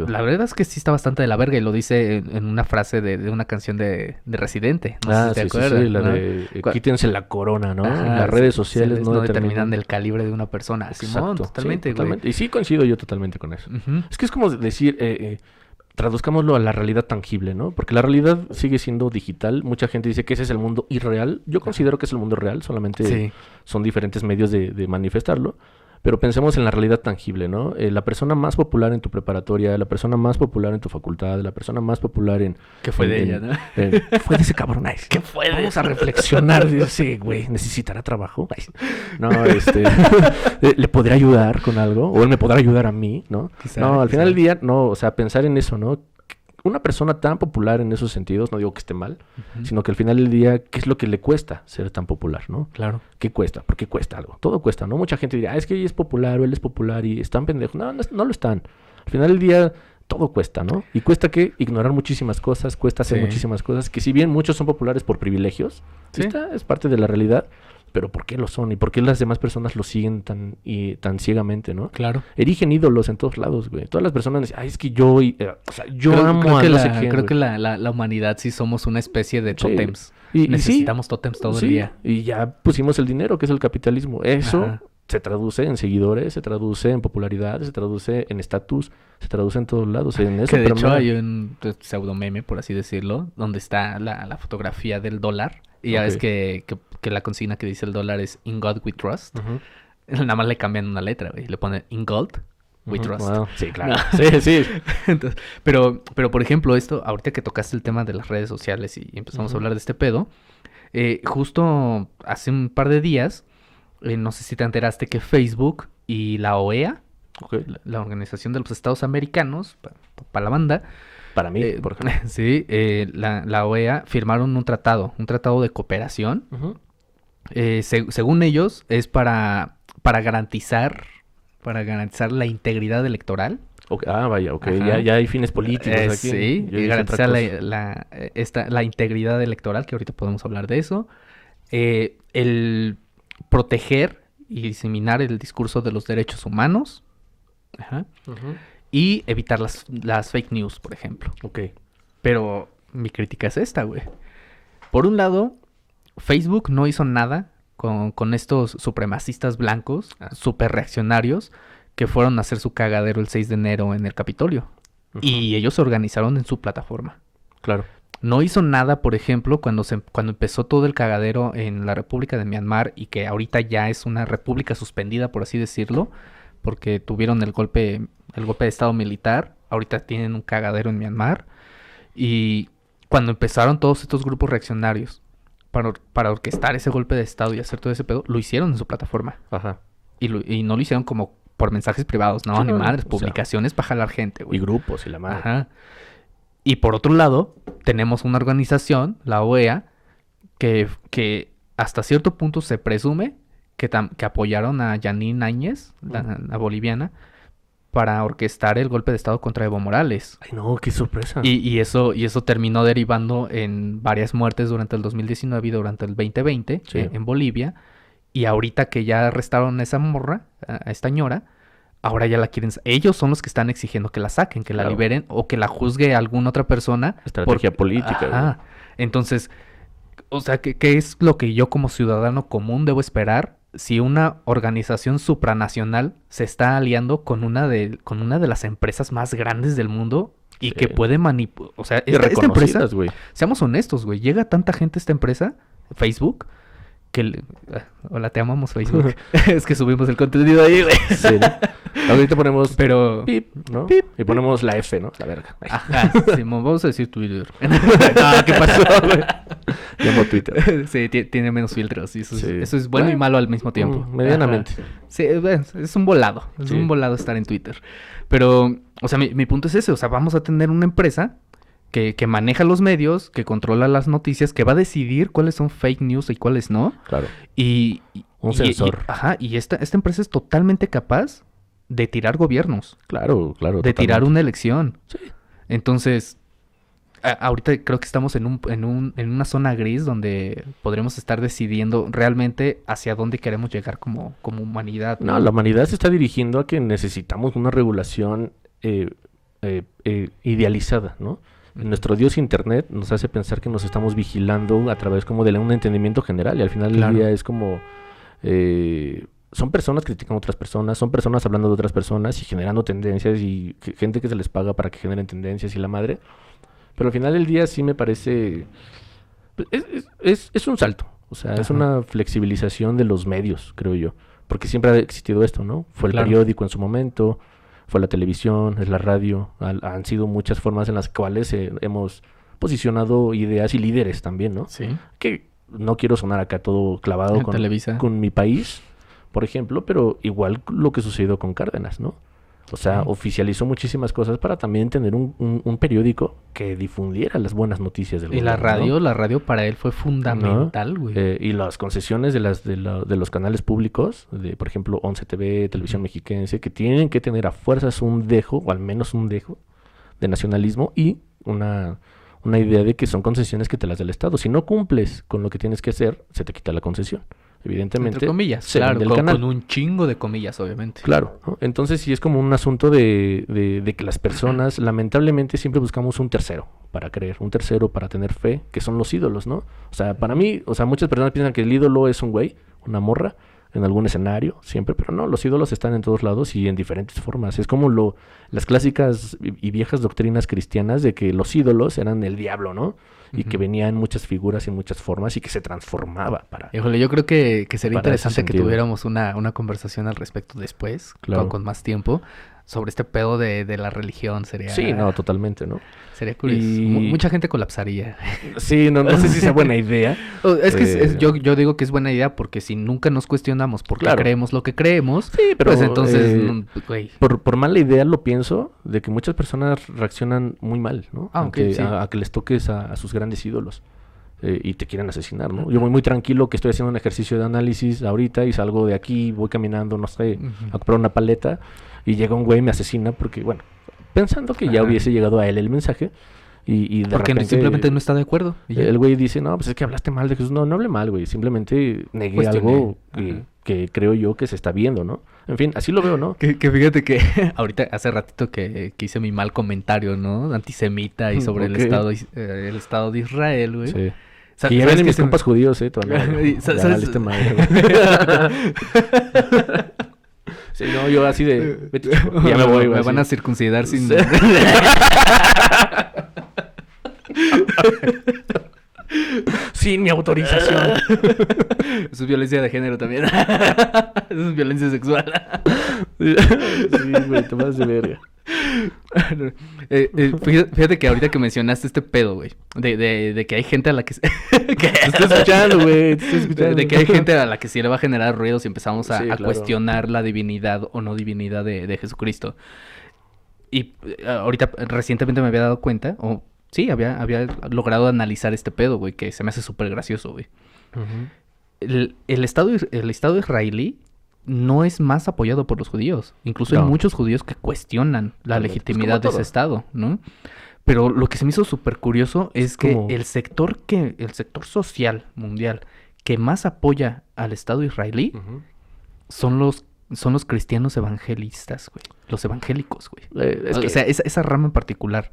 La verdad es que sí está bastante de la verga y lo dice en una frase de una canción de Residente. No sé si te acuerdas, sí, la ¿no? de quítense la corona, ¿no? Ajá, Las redes sociales no determinan el calibre de una persona. Exacto. Simón, totalmente, sí, güey. totalmente. Y sí coincido yo totalmente con eso. Es que es como decir, traduzcámoslo a la realidad tangible, ¿no? Porque la realidad sigue siendo digital. Mucha gente dice que ese es el mundo irreal. Yo considero que es el mundo real, solamente son diferentes medios de manifestarlo. Pero pensemos en la realidad tangible, ¿no? La persona más popular en tu preparatoria, la persona más popular en tu facultad, la persona más popular en... ¿Qué fue de ella, no? ¿Qué fue de ese cabrón? Ay, ¿Qué fue de Vamos a reflexionar. Sí, güey, ¿necesitará trabajo? Ay, no, ¿le podrá ayudar con algo? ¿O él me podrá ayudar a mí, no? No, al final del día, no, o sea, pensar en eso, ¿no? Una persona tan popular en esos sentidos, no digo que esté mal, sino que al final del día, ¿qué es lo que le cuesta ser tan popular, no? Claro. ¿Qué cuesta? Porque cuesta algo. Todo cuesta, ¿no? Mucha gente dirá, es que ella es popular o él es popular y están pendejos. No lo están. Al final del día, todo cuesta, ¿no? Y cuesta que ignorar muchísimas cosas, cuesta hacer muchísimas cosas, que si bien muchos son populares por privilegios, esta es parte de la realidad. Pero ¿por qué lo son? ¿Y por qué las demás personas lo siguen tan ciegamente, no? Claro. Erigen ídolos en todos lados, güey. Todas las personas dicen, ay, es que yo amo creo a que no sé quién, creo que la humanidad sí somos una especie de tótems. Necesitamos tótems todo el día. Y ya pusimos el dinero, que es el capitalismo. Eso se traduce en seguidores, se traduce en popularidad, se traduce en estatus, se traduce en todos lados. En eso, que de hecho hay un pseudo meme, por así decirlo, donde está la fotografía del dólar. Y ya ves que la consigna que dice el dólar es In God We Trust. Nada más le cambian una letra, güey. Le ponen In God We Trust. Wow. Sí, claro. No. Sí. Entonces, pero, por ejemplo, ahorita que tocaste el tema de las redes sociales y empezamos a hablar de este pedo, justo hace un par de días, no sé si te enteraste que Facebook y la OEA, la Organización de los Estados Americanos, para la banda, para mí, por ejemplo. Sí, la OEA firmaron un tratado de cooperación. Según ellos, es para garantizar la integridad electoral. Vaya, ya hay fines políticos aquí. Sí, y garantizar la integridad electoral, que ahorita podemos hablar de eso. El proteger y diseminar el discurso de los derechos humanos. Y evitar las fake news, por ejemplo. Pero mi crítica es esta, güey. Por un lado, Facebook no hizo nada con estos supremacistas blancos, súper reaccionarios, que fueron a hacer su cagadero el 6 de enero en el Capitolio. Y ellos se organizaron en su plataforma. Claro. No hizo nada, por ejemplo, cuando empezó todo el cagadero en la República de Myanmar y que ahorita ya es una república suspendida, por así decirlo, porque tuvieron el golpe de estado militar. Ahorita tienen un cagadero en Myanmar. Y cuando empezaron todos estos grupos reaccionarios para orquestar ese golpe de estado y hacer todo ese pedo, lo hicieron en su plataforma. Y no lo hicieron como por mensajes privados, no, ni madres, publicaciones para jalar gente, güey. Y grupos y la madre. Y por otro lado, tenemos una organización, la OEA, que hasta cierto punto se presume que apoyaron a Janine Áñez, la boliviana, para orquestar el golpe de estado contra Evo Morales. Ay, no, qué sorpresa. Y eso terminó derivando en varias muertes durante el 2019 y durante el 2020 en Bolivia. Y ahorita que ya arrestaron a esa morra, a esta ñora, ahora ya la quieren... Ellos son los que están exigiendo que la saquen, que la Claro. liberen o que la juzgue alguna otra persona. Estrategia política, Ajá. Entonces, o sea, ¿qué es lo que yo como ciudadano común debo esperar si una organización supranacional se está aliando con una de las empresas más grandes del mundo y Sí. que puede manipular? O sea, Y esta empresa, reconocidas, güey. seamos honestos, güey, llega tanta gente a esta empresa, Facebook, hola, te amamos, Facebook. Es que subimos el contenido ahí, güey. Sí, ¿no? Ahorita ponemos Pero... pip, ¿no? Pip. Y ponemos la F, ¿no? La verga. Ay, Ajá, Simón, vamos a decir Twitter. No, ¿qué pasó, güey? llamo Twitter. Sí, tiene menos filtros. Y eso, Sí. eso es bueno y malo al mismo tiempo. Medianamente. Ajá. Sí, es un volado. Es Sí. un volado estar en Twitter. Pero, o sea, mi punto es ese. O sea, vamos a tener una empresa que maneja los medios, que controla las noticias, que va a decidir cuáles son fake news y cuáles no. Claro. Un sensor. Ajá, y esta empresa es totalmente capaz de tirar gobiernos, Claro, claro. de tirar totalmente. una elección. Sí. Entonces, ahorita creo que estamos en una zona gris donde podremos estar decidiendo realmente hacia dónde queremos llegar como humanidad. No, la humanidad se está dirigiendo a que necesitamos una regulación idealizada, ¿no? Nuestro Dios Internet nos hace pensar que nos estamos vigilando a través como de un entendimiento general y al final Claro. del día es como... son personas criticando a otras personas, son personas hablando de otras personas y generando tendencias y gente que se les paga para que generen tendencias y la madre. Pero al final del día sí me parece... pues, es un salto, o sea, es Ajá. una flexibilización de los medios, creo yo. Porque siempre ha existido esto, ¿no? Fue el Claro. periódico en su momento, fue la televisión, es la radio. Han sido muchas formas en las cuales hemos posicionado ideas y líderes también, ¿no? Sí. Que no quiero sonar acá todo clavado En Televisa. con mi país, por ejemplo, pero igual lo que sucedió con Cárdenas, ¿no? O sea, Sí. oficializó muchísimas cosas para también tener un periódico que difundiera las buenas noticias del Y la gobierno, ¿no? la radio para él fue fundamental, güey. Y las concesiones de los canales públicos, por ejemplo, 11 TV, Televisión Mexiquense, que tienen que tener a fuerzas un dejo, o al menos un dejo, de nacionalismo y una idea de que son concesiones que te las da el Estado. Si no cumples con lo que tienes que hacer, se te quita la concesión. Evidentemente, Entre comillas, se claro, vende el con canal. un chingo de comillas, obviamente. Claro, ¿no? Entonces sí es como un asunto de que las personas, lamentablemente, siempre buscamos un tercero para creer, un tercero para tener fe, que son los ídolos, ¿no? O sea, para mí, o sea, muchas personas piensan que el ídolo es un güey, una morra, en algún escenario, siempre, pero no, los ídolos están en todos lados y en diferentes formas. Es como las clásicas y viejas doctrinas cristianas de que los ídolos eran el diablo, ¿no? Y que Ujú. venían muchas figuras y muchas formas y que se transformaba para... Híjole, yo creo que sería Para ese interesante que sentido. tuviéramos una conversación al respecto después, Claro. con más tiempo, sobre este pedo de la religión. Sí, no, totalmente, ¿no? Sería curioso. Y- Mucha gente colapsaría. Sí, no sé si sea buena idea. Es que Eh, yo digo que es buena idea porque si nunca nos cuestionamos por qué Claro. creemos lo que creemos, Sí, pero pues entonces, güey. por mala idea lo pienso, de que muchas personas reaccionan muy mal, ¿no? Ah, A ok, que, sí. a que les toques a sus grandes ídolos y te quieren asesinar, ¿no? Yo voy muy tranquilo que estoy haciendo un ejercicio de análisis ahorita y salgo de aquí, voy caminando, no sé, a comprar una paleta y llega un güey y me asesina porque, bueno, pensando que ya Ajá. hubiese llegado a él el mensaje y de Porque repente simplemente no está de acuerdo. y ya. el güey dice, no, pues es que hablaste mal de Jesús. No, no hablé mal, güey. Simplemente negué Cuestioné. algo Ajá. que creo yo que se está viendo, ¿no? En fin, así lo veo, ¿no? Que fíjate que ahorita hace ratito que hice mi mal comentario, ¿no? Antisemita y sobre Ok. el estado de Israel, güey. Sí. Sa- Que ya ¿sabes vienen qué mis se me- compas judíos, todavía. Y Ya ¿sabes? valiste madre, güey. Sí, no, yo así de... vete, chico. Y ya me voy, güey. Me van a así. circuncidar sin... Sí. Sin mi autorización. Eso es violencia de género también. Eso es violencia sexual. Sí, güey, te vas de verga. Fíjate que ahorita que mencionaste este pedo, güey, de que hay gente a la que... Te estoy escuchando, güey. Te estoy escuchando. De que hay gente a la que sí le va a generar ruido si empezamos a, Sí, a claro. cuestionar la divinidad o no divinidad de Jesucristo. Y ahorita recientemente me había dado cuenta, o sí, había logrado analizar este pedo, güey, que se me hace súper gracioso, güey. Ujú. El Estado israelí no es más apoyado por los judíos. Incluso hay No. muchos judíos que cuestionan la Pues legitimidad como de ese todo. Estado, ¿no? Pero lo que se me hizo súper curioso es que como- el sector social mundial que más apoya al Estado israelí Ujú. son los son los cristianos evangelistas, güey. Los evangélicos, güey. Es que O sea, esa rama en particular.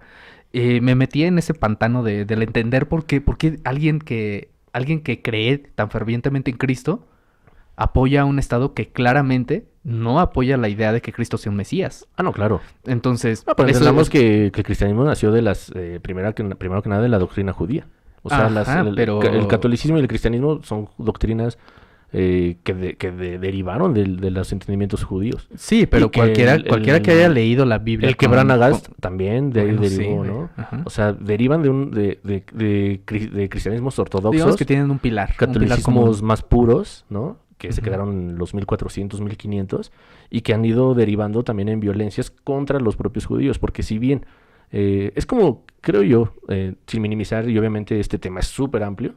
Me metí en ese pantano del entender por qué alguien que cree tan fervientemente en Cristo apoya a un Estado que claramente no apoya la idea de que Cristo sea un Mesías. no, claro. Entonces, Pero eso entendamos es- que el cristianismo nació de las primero que nada de la doctrina judía. O sea, Ajá, pero- el catolicismo y el cristianismo son doctrinas que derivaron de los entendimientos judíos. Sí, pero y que cualquiera que haya leído la Biblia. El Quebran Agast también de ahí Bueno, sí, derivó, güey. ¿no? Ajá. O sea, derivan de cristianismos ortodoxos, Digamos que tienen un pilar catolicismos común. más puros, ¿no? Que se Ujú. quedaron en los 1400, 1500 y que han ido derivando también en violencias contra los propios judíos, porque si bien es como, creo yo, sin minimizar, y obviamente este tema es súper amplio,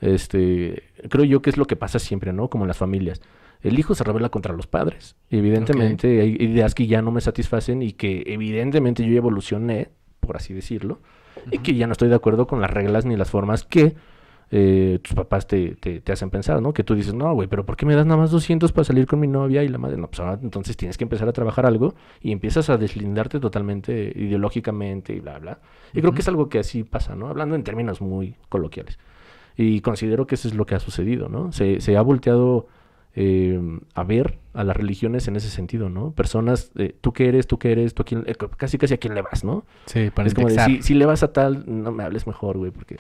creo yo que es lo que pasa siempre, ¿no? Como en las familias. El hijo se rebela contra los padres. Y evidentemente hay ideas que ya no me satisfacen y que evidentemente yo ya evolucioné, por así decirlo, y que ya no estoy de acuerdo con las reglas ni las formas que tus papás te hacen pensar, ¿no? Que tú dices, no, güey, pero ¿por qué me das nada más 200 para salir con mi novia? Y la madre, no, pues ahora entonces tienes que empezar a trabajar algo y empiezas a deslindarte totalmente ideológicamente y bla, bla. Y creo que es algo que así pasa, ¿no? Hablando en términos muy coloquiales. Y considero que eso es lo que ha sucedido, ¿no? Se ha volteado a ver a las religiones en ese sentido, ¿no? Personas, tú qué eres, tú a quién, casi a quién le vas, ¿no? Sí, para Es como de, indexar. si le vas a tal, no me hables mejor, güey, porque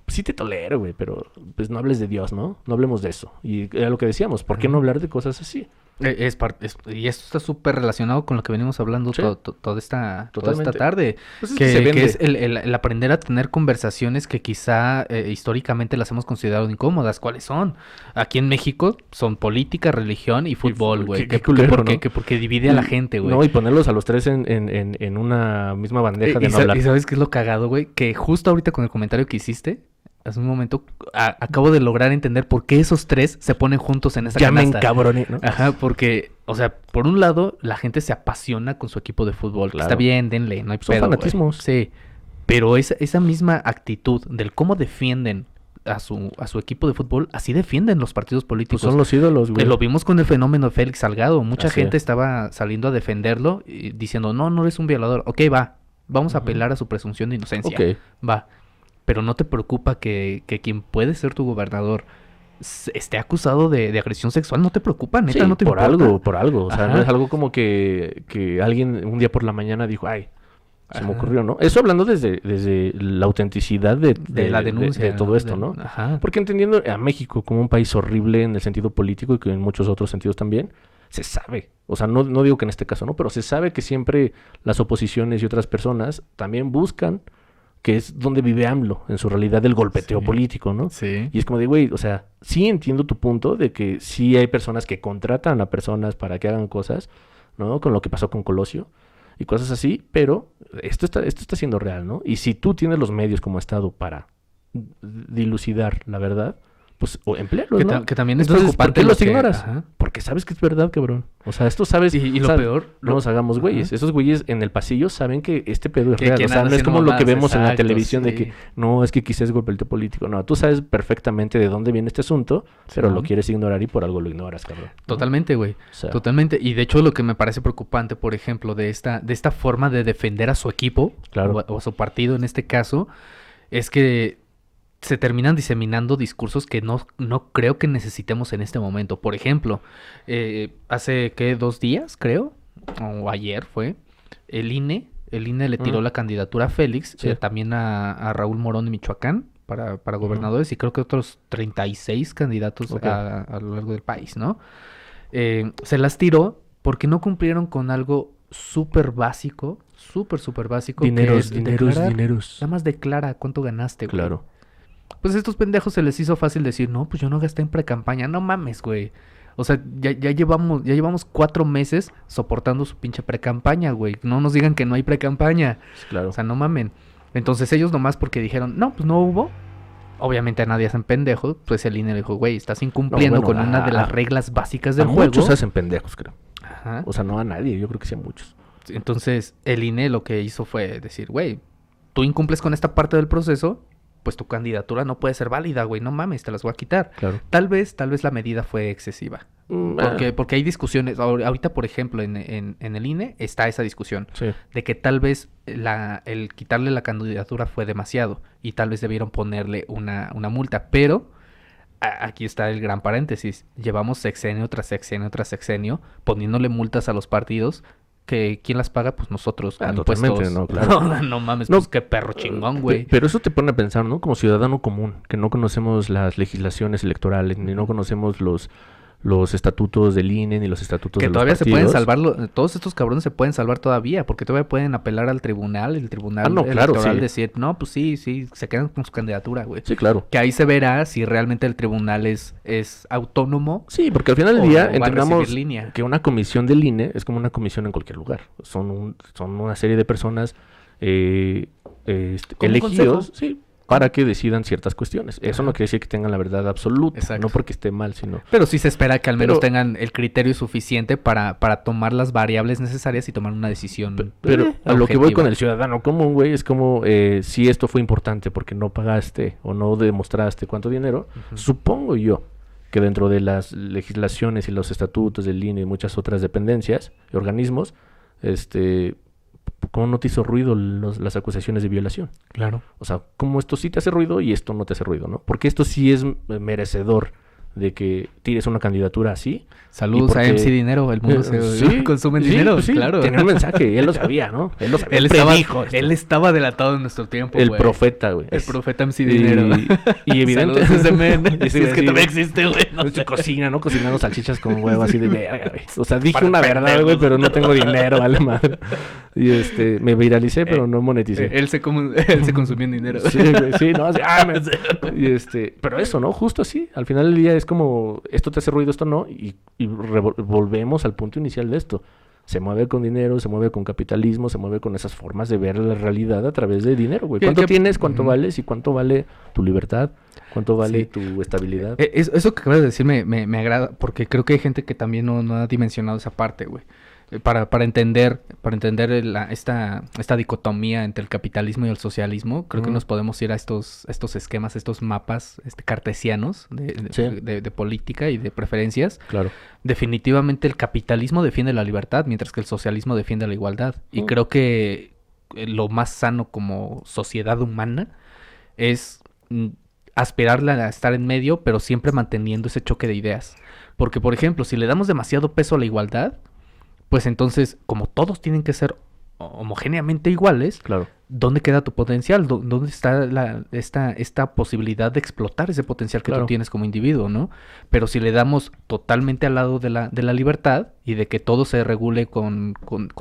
pues, sí te tolero, güey, pero pues no hables de Dios, ¿no? No hablemos de eso. Y era lo que decíamos, ¿por qué no hablar de cosas así? Y esto está súper relacionado con lo que venimos hablando Sí. toda esta Totalmente. tarde. Pues es Que, que se que vende. es el aprender a tener conversaciones que quizá históricamente las hemos considerado incómodas. ¿Cuáles son? Aquí en México son política, religión y fútbol, güey. qué culero, ¿no? Porque divide a la gente, güey. No, y ponerlos a los tres en una misma bandeja de no hablar. ¿Y sabes qué es lo cagado, güey? Que justo ahorita con el comentario que hiciste, hace un momento, acabo de lograr entender por qué esos tres se ponen juntos en esa Ya me canasta. encabroné, ¿no? Ajá, porque, o sea, por un lado, la gente se apasiona con su equipo de fútbol. Claro. Está bien, denle, no hay Son pedo, güey. fanatismos. Sí, pero esa misma actitud del cómo defienden a su equipo de fútbol, así defienden los partidos Pues políticos. son los ídolos, güey. Lo vimos con el fenómeno de Félix Salgado. Mucha Así gente es. estaba saliendo a defenderlo y diciendo, no eres un violador. Ok, va, vamos a Ujú. apelar a su presunción de inocencia. Ok. Va, pero ¿no te preocupa que quien puede ser tu gobernador esté acusado de agresión sexual? ¿No te preocupa, neta? Sí, ¿No te por importa? algo. O sea, Ajá. no es algo como que alguien un día por la mañana dijo, ay, se me Ajá. ocurrió, ¿no? Eso hablando desde la autenticidad De la denuncia. de todo esto, ¿no? Ajá. Porque entendiendo a México como un país horrible en el sentido político y que en muchos otros sentidos también, se sabe. O sea, no digo que en este caso no, pero se sabe que siempre las oposiciones y otras personas también buscan que es donde vive AMLO, en su realidad del golpeteo Sí. político, ¿no? Sí. Y es como de, güey, o sea, sí entiendo tu punto de que sí hay personas que contratan a personas para que hagan cosas, ¿no? Con lo que pasó con Colosio y cosas así, pero esto está siendo real, ¿no? Y si tú tienes los medios como Estado para dilucidar la verdad, pues o empléalos, ¿no? Que también es Entonces, preocupante ¿por qué lo los que- ignoras? Ajá. Porque sabes que es verdad, cabrón. O sea, esto sabes... Y lo sabes, peor... no nos hagamos güeyes. Ajá. Esos güeyes en el pasillo saben que este pedo es Que real. quien O sea, anda no es haciendo como lo que mamadas, vemos en la exacto, televisión de sí. que no, es que quizás golpeteo político. No, tú sabes perfectamente de dónde viene este asunto, pero lo Simón. quieres ignorar y por algo lo ignoras, cabrón. ¿no? Totalmente, güey. O sea, Totalmente. Y de hecho lo que me parece preocupante, por ejemplo, de esta forma de defender a su equipo, Claro. o a su partido en este caso, es que se terminan diseminando discursos que no creo que necesitemos en este momento. Por ejemplo, hace, ¿qué? 2 días, creo, o ayer fue, el INE le tiró la candidatura a Félix, Sí. también a Raúl Morón de Michoacán, para gobernadores, y creo que otros 36 candidatos Ok. a lo largo del país, ¿no? Se las tiró porque no cumplieron con algo súper básico, súper básico. que es declarar. Nada más declara cuánto ganaste, güey. Claro. Pues a estos pendejos se les hizo fácil decir, no, pues yo no gasté en precampaña. No mames, güey. O sea, ya llevamos 4 meses soportando su pinche precampaña, güey. No nos digan que no hay precampaña. Claro. O sea, no mamen. Entonces ellos nomás porque dijeron, no, pues no hubo. Obviamente a nadie hacen pendejos. Pues el INE le dijo, güey, estás incumpliendo No, bueno, con una de a- las reglas básicas A del juego. muchos hacen pendejos, creo. Ajá. O sea, no a nadie. Yo creo que sí a muchos. Entonces el INE lo que hizo fue decir, güey, tú incumples con esta parte del proceso, pues tu candidatura no puede ser válida, güey, no mames, te las voy a quitar. Claro. Tal vez la medida fue excesiva. Porque hay discusiones, ahorita por ejemplo en el INE está esa discusión Sí. de que tal vez el quitarle la candidatura fue demasiado y tal vez debieron ponerle una multa, pero aquí está el gran paréntesis, llevamos sexenio tras sexenio tras sexenio poniéndole multas a los partidos. Que ¿quién las paga? Pues nosotros, con totalmente, impuestos. no, claro. No mames, No, pues qué perro chingón, güey. Pero eso te pone a pensar, ¿no? Como ciudadano común, que no conocemos las legislaciones electorales, ni no conocemos los estatutos del INE, ni los estatutos Que de los todavía se partidos. pueden salvar, todos estos cabrones se pueden salvar todavía, porque todavía pueden apelar al tribunal, el tribunal no, claro, electoral sí. decir, no, pues sí, se quedan con su candidatura, güey. Sí, claro. Que ahí se verá si realmente el tribunal es autónomo. Sí, porque al final del O día va a entendamos recibir línea. que una comisión del INE es como una comisión en cualquier lugar. Son una serie de personas Como un elegidos, consejo. sí, para que decidan ciertas cuestiones. Eso no quiere decir que tengan la verdad absoluta, Exacto. no porque esté mal, sino... Pero sí se espera que al menos Pero- tengan el criterio suficiente para tomar las variables necesarias y tomar una decisión. Pero a lo que voy objetiva. con el ciudadano común, güey, es como si esto fue importante porque no pagaste o no demostraste cuánto dinero, supongo yo que dentro de las legislaciones y los estatutos del INE y muchas otras dependencias y organismos, ¿cómo no te hizo ruido las acusaciones de violación? Claro. O sea, ¿cómo esto sí te hace ruido y esto no te hace ruido, no? Porque esto sí es merecedor de que tires una candidatura así. Saludos a porque- MC Dinero, el mundo sí, consume sí, dinero, pues sí, claro. tenía un mensaje, él lo sabía, ¿no? Él lo sabía. Él estaba delatado en nuestro tiempo, el güey. profeta, güey. El profeta MC Dinero. Y evidente. Saludos a ese men. Sí, Si es que sí, todavía existe, güey. No se sé. cocina, ¿no? Cocinando salchichas con huevo así de verga, güey. O sea, dije Para una verdad, pendejos. güey, pero no tengo dinero, vale madre. Y me viralicé, pero no moneticé. Él se consumió en dinero. Sí, güey, sí, no, así, pero eso, ¿no? Justo así. Al final del día es como, esto te hace ruido, esto no, y volvemos al punto inicial de esto. Se mueve con dinero, se mueve con capitalismo, se mueve con esas formas de ver la realidad a través de dinero, güey. ¿Cuánto tienes, cuánto vales y cuánto vale tu libertad? ¿Cuánto vale tu estabilidad? Eso que acabas de decir me agrada, porque creo que hay gente que también no ha dimensionado esa parte, güey. Para entender esta dicotomía entre el capitalismo y el socialismo, creo que nos podemos ir a estos esquemas, estos mapas cartesianos de política y de preferencias. Claro. Definitivamente el capitalismo defiende la libertad, mientras que el socialismo defiende la igualdad. Y creo que lo más sano como sociedad humana es aspirarle a estar en medio, pero siempre manteniendo ese choque de ideas. Porque, por ejemplo, si le damos demasiado peso a la igualdad, pues entonces, como todos tienen que ser homogéneamente iguales, Claro. ¿dónde queda tu potencial? ¿Dónde está esta posibilidad de explotar ese potencial que Claro. tú tienes como individuo, ¿no? Pero si le damos totalmente al lado de la libertad y de que todo se regule con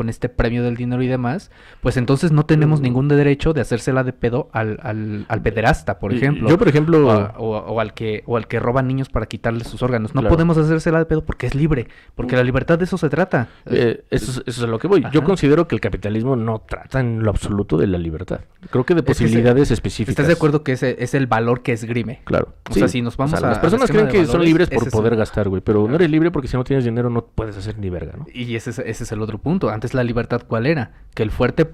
este premio del dinero y demás, pues entonces no tenemos ningún derecho de hacérsela de pedo al pederasta, por ejemplo. Yo, por ejemplo... O al que roba niños para quitarle sus órganos. No Claro. podemos hacérsela de pedo porque es libre. Porque la libertad de eso se trata. eso es a lo que voy. Ajá. Yo considero que el capitalismo no trata en lo absoluto de la libertad. Creo que de que posibilidades específicas. ¿Estás de acuerdo que ese es el valor que esgrime? Claro. O sea, si nos vamos O sea, a- las personas al esquema creen de que son valores, libres por ese es poder un- gastar, güey. Pero no eres libre porque si no tienes dinero no puedes hacer ni verga, ¿no? Y ese es el otro punto. Antes la libertad, ¿cuál era? Que el fuerte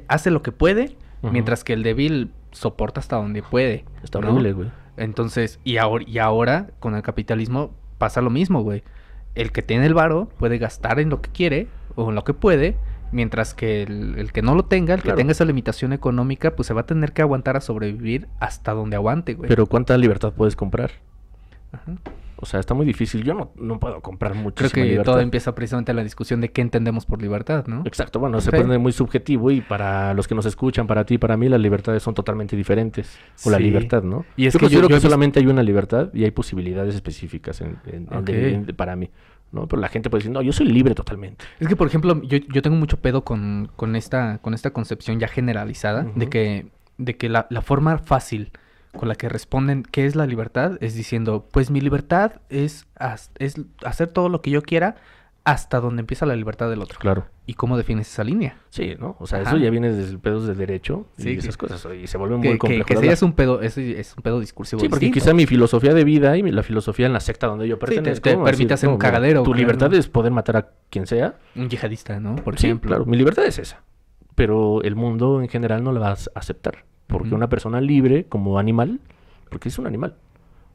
hace lo que puede, Ujú. mientras que el débil soporta hasta donde puede. Está ¿no? horrible, güey. Entonces, y ahora con el capitalismo pasa lo mismo, güey. El que tiene el varo puede gastar en lo que quiere o en lo que puede, mientras que el que no lo tenga, el Claro. que tenga esa limitación económica, pues se va a tener que aguantar a sobrevivir hasta donde aguante, güey. Pero ¿cuánta libertad puedes comprar? Ajá. O sea, está muy difícil. Yo no puedo comprar Creo muchísima que libertad. todo empieza precisamente en la discusión de qué entendemos por libertad, ¿no? Exacto, bueno, se Sí. pone muy subjetivo y para los que nos escuchan, para ti, para mí, las libertades son totalmente diferentes. O la Sí. libertad, ¿no? Y es yo que considero yo que he visto- solamente hay una libertad y hay posibilidades específicas Ok. para mí, ¿no? Pero la gente puede decir, no, yo soy libre totalmente. Es que, por ejemplo, yo tengo mucho pedo con esta concepción ya generalizada Ujú. de que la forma fácil con la que responden qué es la libertad es diciendo, pues mi libertad es hacer todo lo que yo quiera hasta donde empieza la libertad del otro. Claro. ¿Y cómo defines esa línea? Sí, ¿no? O sea, Ajá. eso ya viene desde el pedos de derecho y Sí, esas que- cosas. Y se vuelve muy complejo. Que de ese ya hablar. es un pedo, ese es un pedo discursivo Sí, porque distinto. quizá mi filosofía de vida y la filosofía en la secta donde yo te- pertenezco... te ¿no? permite hacer un mira, cagadero, Tu claro. libertad es poder matar a quien sea. Un yihadista, ¿no? Por Sí, ejemplo. claro. Mi libertad es esa. Pero el mundo en general no la vas a aceptar. Porque una persona libre como animal, porque es un animal,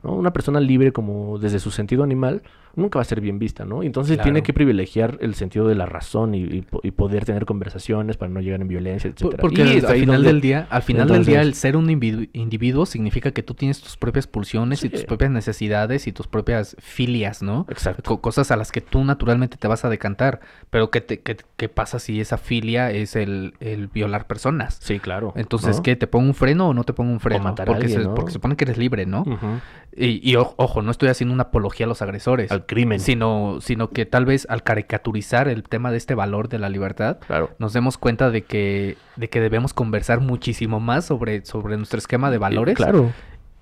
¿no? Una persona libre como desde su sentido animal nunca va a ser bien vista, ¿no? Entonces tiene que privilegiar el sentido de la razón y poder tener conversaciones para no llegar en violencia, etcétera. Porque al final del día, el ser un individuo significa que tú tienes tus propias pulsiones y tus propias necesidades y tus propias filias, ¿no? Exacto. Cosas a las que tú naturalmente te vas a decantar. Pero ¿qué pasa si esa filia es el violar personas? Sí, claro. Entonces, ¿qué? ¿Te pongo un freno o no te pongo un freno? O matar a alguien, ¿no? Porque se supone que eres libre, ¿no? Uh-huh. Ojo, no estoy haciendo una apología a los agresores. Al crimen. Sino que tal vez al caricaturizar el tema de este valor de la libertad, nos demos cuenta de que debemos conversar muchísimo más sobre nuestro esquema de valores. Claro.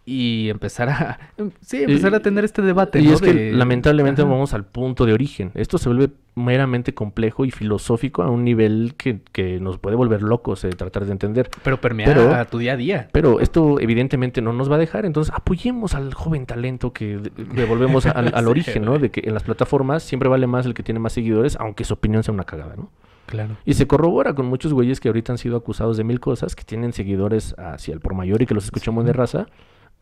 Y empezar a tener este debate. Y ¿no? es que lamentablemente vamos al punto de origen. Esto se vuelve meramente complejo y filosófico a un nivel que nos puede volver locos tratar de entender. Pero permea a tu día a día. Pero esto evidentemente no nos va a dejar. Entonces apoyemos al joven talento que devolvemos al origen, ¿no? De que en las plataformas siempre vale más el que tiene más seguidores, aunque su opinión sea una cagada, ¿no? Claro. Y se corrobora con muchos güeyes que ahorita han sido acusados de 1000 cosas, que tienen seguidores hacia el por mayor y que los escuchamos de raza.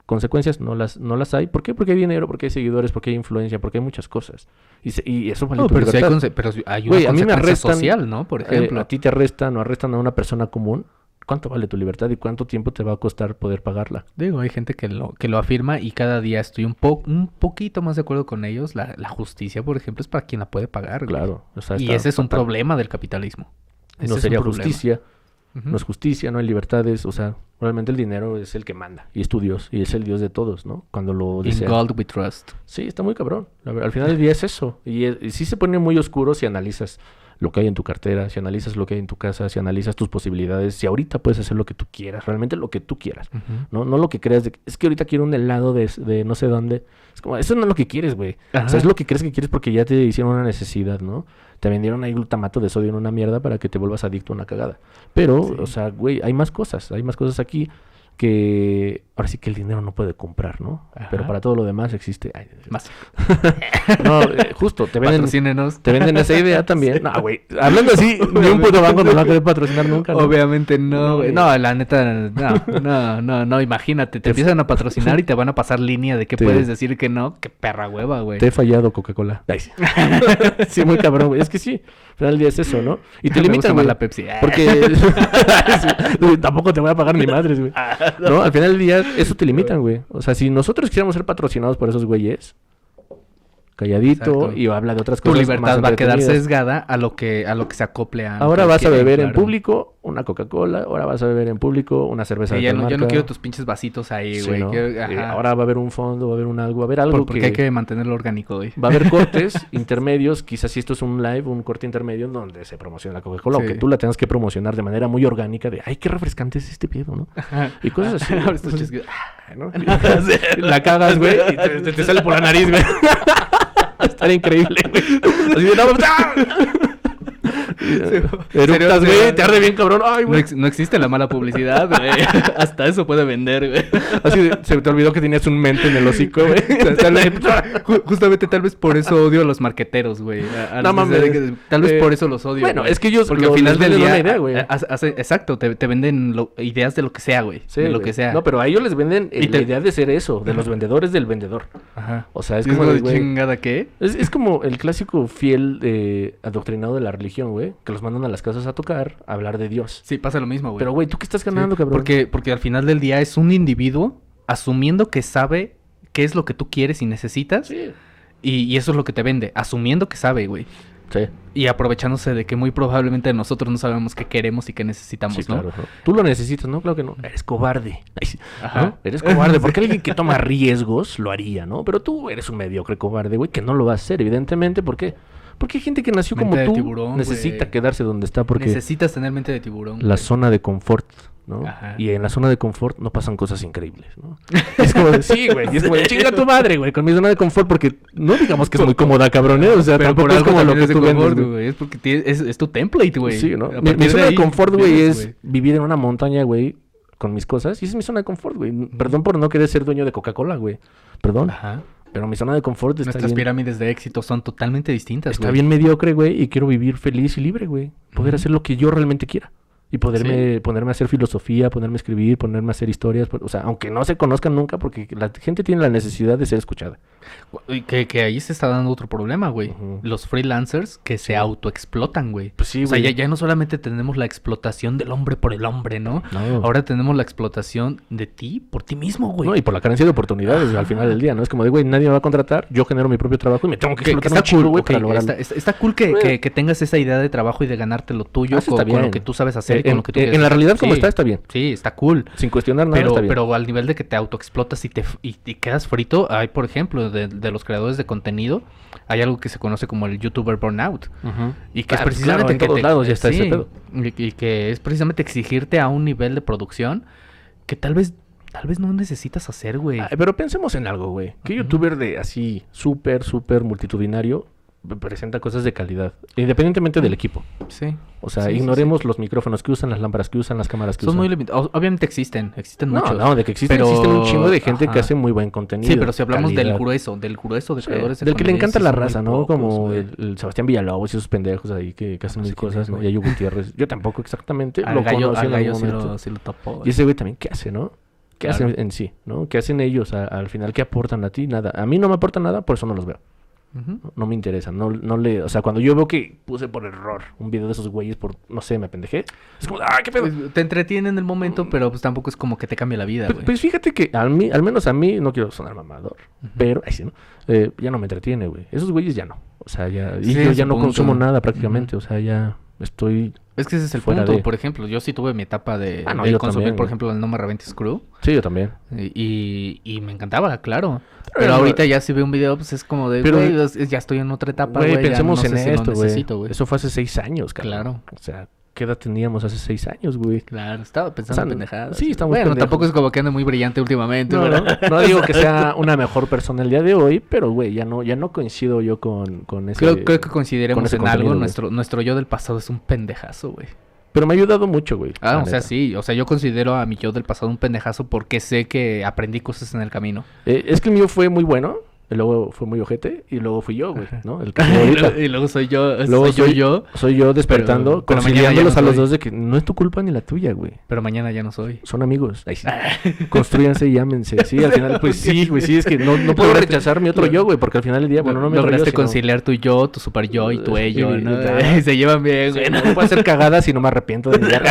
Consecuencias no las hay. ¿Por qué? Porque hay dinero, porque hay seguidores, porque hay influencia, porque hay muchas cosas. Y eso vale tu libertad. Pero hay una consecuencia social, ¿no? Por ejemplo. A ti te arrestan o arrestan a una persona común. ¿Cuánto vale tu libertad y cuánto tiempo te va a costar poder pagarla? Digo, hay gente que lo afirma y cada día estoy un poquito más de acuerdo con ellos. La justicia, por ejemplo, es para quien la puede pagar. Claro. O sea, y ese es un problema del capitalismo. No sería justicia. No es justicia, no hay libertades, o sea, realmente el dinero es el que manda, y es tu Dios, y es el Dios de todos, ¿no? Cuando lo desean. In God we trust. Sí, está muy cabrón. Al final del día es eso, y sí se pone muy oscuro si analizas lo que hay en tu cartera, si analizas lo que hay en tu casa, si analizas tus posibilidades, si ahorita puedes hacer lo que tú quieras, realmente lo que tú quieras, ¿no? No lo que creas de, es que ahorita quiero un helado de no sé dónde. Es como, eso no es lo que quieres, güey. O sea, es lo que crees que quieres porque ya te hicieron una necesidad, ¿no? Te vendieron ahí glutamato de sodio en una mierda para que te vuelvas adicto a una cagada. Pero, o sea, güey, hay más cosas aquí que ahora sí que el dinero no puede comprar, ¿no? Ajá. Pero para todo lo demás existe... Ay, más. No, justo, te venden esa idea también. Sí. No, güey, hablando así, ni un puto banco nos va a querer patrocinar nunca, ¿no? Obviamente no, güey. No, la neta, no, imagínate, te empiezan a patrocinar y te van a pasar línea de que puedes decir que no, qué perra hueva, güey. Te he fallado, Coca-Cola. Ay, sí. Sí, muy cabrón, güey. Es que sí, al final del día es eso, ¿no? Y te limitan, güey. La Pepsi. Porque tampoco te voy a pagar ni madres, güey. No, al final del día eso te limitan, güey. O sea, si nosotros quisiéramos ser patrocinados por esos güeyes, calladito. Exacto. Y habla de otras cosas. Tu libertad va a quedar sesgada a lo que se acople a... Ahora vas a beber en público una Coca-Cola, ahora vas a beber en público una cerveza de tal marca. Yo no quiero tus pinches vasitos ahí, güey. Sí, ¿no? Ahora va a haber un fondo, va a haber un algo, va a haber algo porque hay que mantenerlo orgánico, güey. Va a haber cortes intermedios, quizás si esto es un live, un corte intermedio donde se promociona la Coca-Cola, aunque tú la tengas que promocionar de manera muy orgánica de, ay, qué refrescante es este pedo, ¿no? Y cosas así. ¿no? La cagas, güey, y te sale por la nariz, güey. Estaría increíble, güey. Así de, eructas, güey, te arde bien, cabrón. Ay, güey. No existe la mala publicidad, güey. Hasta eso puede vender, güey. Así de, se te olvidó que tenías un mente en el hocico, güey. Justamente tal vez por eso odio a los marqueteros, güey. No mames. Tal vez por eso los odio. Bueno, es que ellos porque al final del día una idea, güey. Exacto, te venden ideas de lo que sea, güey. Sí, de lo que sea. No, pero a ellos les venden la idea de ser eso, de los vendedores del vendedor. Ajá. O sea, es como de chingada, ¿qué? Es como el clásico fiel adoctrinado de la religión, güey, que los mandan a las casas a tocar, a hablar de Dios. Sí, pasa lo mismo, güey. Pero, güey, ¿tú qué estás ganando, cabrón? Porque al final del día es un individuo asumiendo que sabe qué es lo que tú quieres y necesitas. Sí. Y eso es lo que te vende, asumiendo que sabe, güey. Sí. Y aprovechándose de que muy probablemente nosotros no sabemos qué queremos y qué necesitamos, sí, ¿no? Claro, ¿no? Tú lo necesitas, ¿no? Claro que no. Eres cobarde. Ajá. ¿No? Eres cobarde. Porque alguien que toma riesgos lo haría, ¿no? Pero tú eres un mediocre cobarde, güey, que no lo va a hacer, evidentemente. ¿Por qué? Porque hay gente que nació mente como tú, tiburón, necesita quedarse donde está porque... Necesitas tener mente de tiburón. La zona de confort, ¿no? Ajá. Y en la zona de confort no pasan cosas increíbles, ¿no? Es como de, sí, güey, es como de, chinga tu madre, güey, con mi zona de confort, porque no digamos que es muy cómoda, cabrón, ¿eh? O sea, pero tampoco es como lo que tú vendes, güey. Es porque es tu template, güey. Sí, ¿no? Mi zona de confort, güey, es vivir en una montaña, güey, con mis cosas. Y esa es mi zona de confort, güey. Perdón por no querer ser dueño de Coca-Cola, güey. Perdón. Ajá. Pero mi zona de confort está Nuestras pirámides de éxito son totalmente distintas, Está bien mediocre, güey, y quiero vivir feliz y libre, güey. Poder hacer lo que yo realmente quiera. Y ponerme a hacer filosofía, ponerme a escribir, ponerme a hacer historias. O sea, aunque no se conozcan nunca, porque la gente tiene la necesidad de ser escuchada. Que ahí se está dando otro problema, güey. Ujú. Los freelancers que se autoexplotan, güey. Pues sí, O sea, güey. ya no solamente tenemos la explotación del hombre por el hombre, ¿no? No. Ahora tenemos la explotación de ti por ti mismo, güey. No, y por la carencia de oportunidades al final del día, ¿no? Es como de, güey, nadie me va a contratar, yo genero mi propio trabajo y me tengo que explotar un chingo, güey, ok, para lograrlo. está cool que tengas esa idea de trabajo y de ganarte lo tuyo Eso está con lo bien. que tú sabes hacer y con lo que tú quieres En la hacer. realidad como Sí, está bien. Sí, está cool. Sin cuestionar nada, está bien. Pero al nivel de que te autoexplotas y quedas frito, hay, por ejemplo, de los creadores de contenido, hay algo que se conoce como el YouTuber Burnout. Ujú. Y que es Ah, pues precisamente claro, en todos lados ya está ese pedo. y que es precisamente exigirte a un nivel de producción que tal vez no necesitas hacer, güey. Ay, pero pensemos en algo, güey. ¿Qué Ujú. youtuber de así súper multitudinario presenta cosas de calidad? Independientemente del equipo. Sí. O sea, Sí, sí, ignoremos los micrófonos que usan, las lámparas que usan, las cámaras que Son usan. muy limitados. Obviamente existen No, muchos. no, de que existen, pero- existen un chingo de gente que ajá. hace muy buen contenido. Sí, pero si hablamos calidad. del grueso de Sí, creadores de del que le contenido, encanta sí la son muy raza, ¿no? pocos, Como güey. el Sebastián Villalobos y esos pendejos ahí que hacen No sé mil quién cosas, es, ¿no? güey. Yayo Gutiérrez. Yo tampoco exactamente Al lo gallo, conocí en algún sí momento. lo topó. Y ese güey también, ¿qué hace, no? ¿Qué Claro. hacen en sí, no? ¿Qué hacen ellos al final? ¿Qué aportan a ti? Nada. A mí no me aportan nada, por eso no los veo. Ujú. No me interesan. O sea, cuando yo veo que puse por error un video de esos güeyes por, no sé, me pendejé. Es como, ¡ah, qué pedo! Pues, te entretiene en el momento, pero pues tampoco es como que te cambie la vida, Pues, güey. pues fíjate que al menos a mí, no quiero sonar mamador, Ujú. pero, ay, sí, ¿no? Ya no me entretiene, güey. Esos güeyes ya no. O sea, ya. Y Sí, yo ya no supongo. consumo nada prácticamente. O sea, ya estoy. Es que ese es el fuera punto. de- Por ejemplo, yo sí tuve mi etapa de Ah, no, yo consumir, también, por güey. ejemplo, el No Me Revientes Crew. Sí, yo también. Y me encantaba, claro. Pero Pero no- ahorita ya si veo un video, pues es como de, Pero- güey, ya estoy en otra etapa, Güey, güey. ya pensemos no en sé si lo esto, necesito, güey. Eso fue hace 6 años, cabrón. Claro. O sea, ¿qué edad teníamos hace 6 años, güey? Claro, estaba pensando O sea, en pendejadas. sí, estamos Bueno, pendejos. tampoco es como que ande muy brillante últimamente, No, ¿verdad? no digo que sea una mejor persona el día de hoy, pero, güey, ya no coincido yo con ese... Creo que con coincidiremos ese en algo. contenido, güey. Nuestro yo del pasado es un pendejazo, güey. Pero me ha ayudado mucho, güey. Ah, la o sea, neta. sí. O sea, yo considero a mi yo del pasado un pendejazo porque sé que aprendí cosas en el camino. Es que el mío fue muy bueno, y luego fue muy ojete, y luego fui yo, güey, Ajá. ¿no? El que soy ahorita. Y luego soy yo, Luego yo. Soy yo despertando, pero mañana ya conciliándolos no a los soy. dos de que no es tu culpa ni la tuya, güey. Pero mañana ya no soy. Son amigos. Ahí sí. Construyanse y ámense. Sí, al final, pues sí, güey, sí, es que no puedo Lograste- rechazar mi otro yo, güey, porque al final del día, bueno, no me Lograste sino- conciliar tu yo, tu super yo y tu ello, y- ¿no? y- Se llevan bien, Sí, güey. no puedo hacer cagadas y no me arrepiento de mi guerra.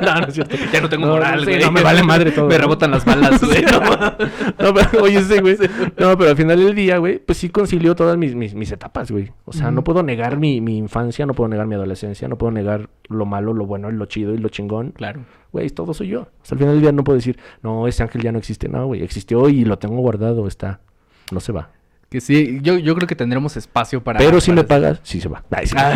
No, no es cierto. Ya no tengo No, moral, sí, güey. no, me vale madre todo, Me ¿no? rebotan las balas, güey. No, pero, oye, sí, güey. No, pero al final del día, güey, pues sí concilió todas mis etapas, güey. O sea, no puedo negar mi infancia, no puedo negar mi adolescencia, no puedo negar lo malo, lo bueno, lo chido y lo chingón. Claro. Güey, todo soy yo. O sea, al final del día no puedo decir, no, ese ángel ya no existe. No, güey, existió y lo tengo guardado, está. No se va. Que sí, yo creo que tendremos espacio para... Pero si me para- pagas, sí se va. Ay, sí. Ah.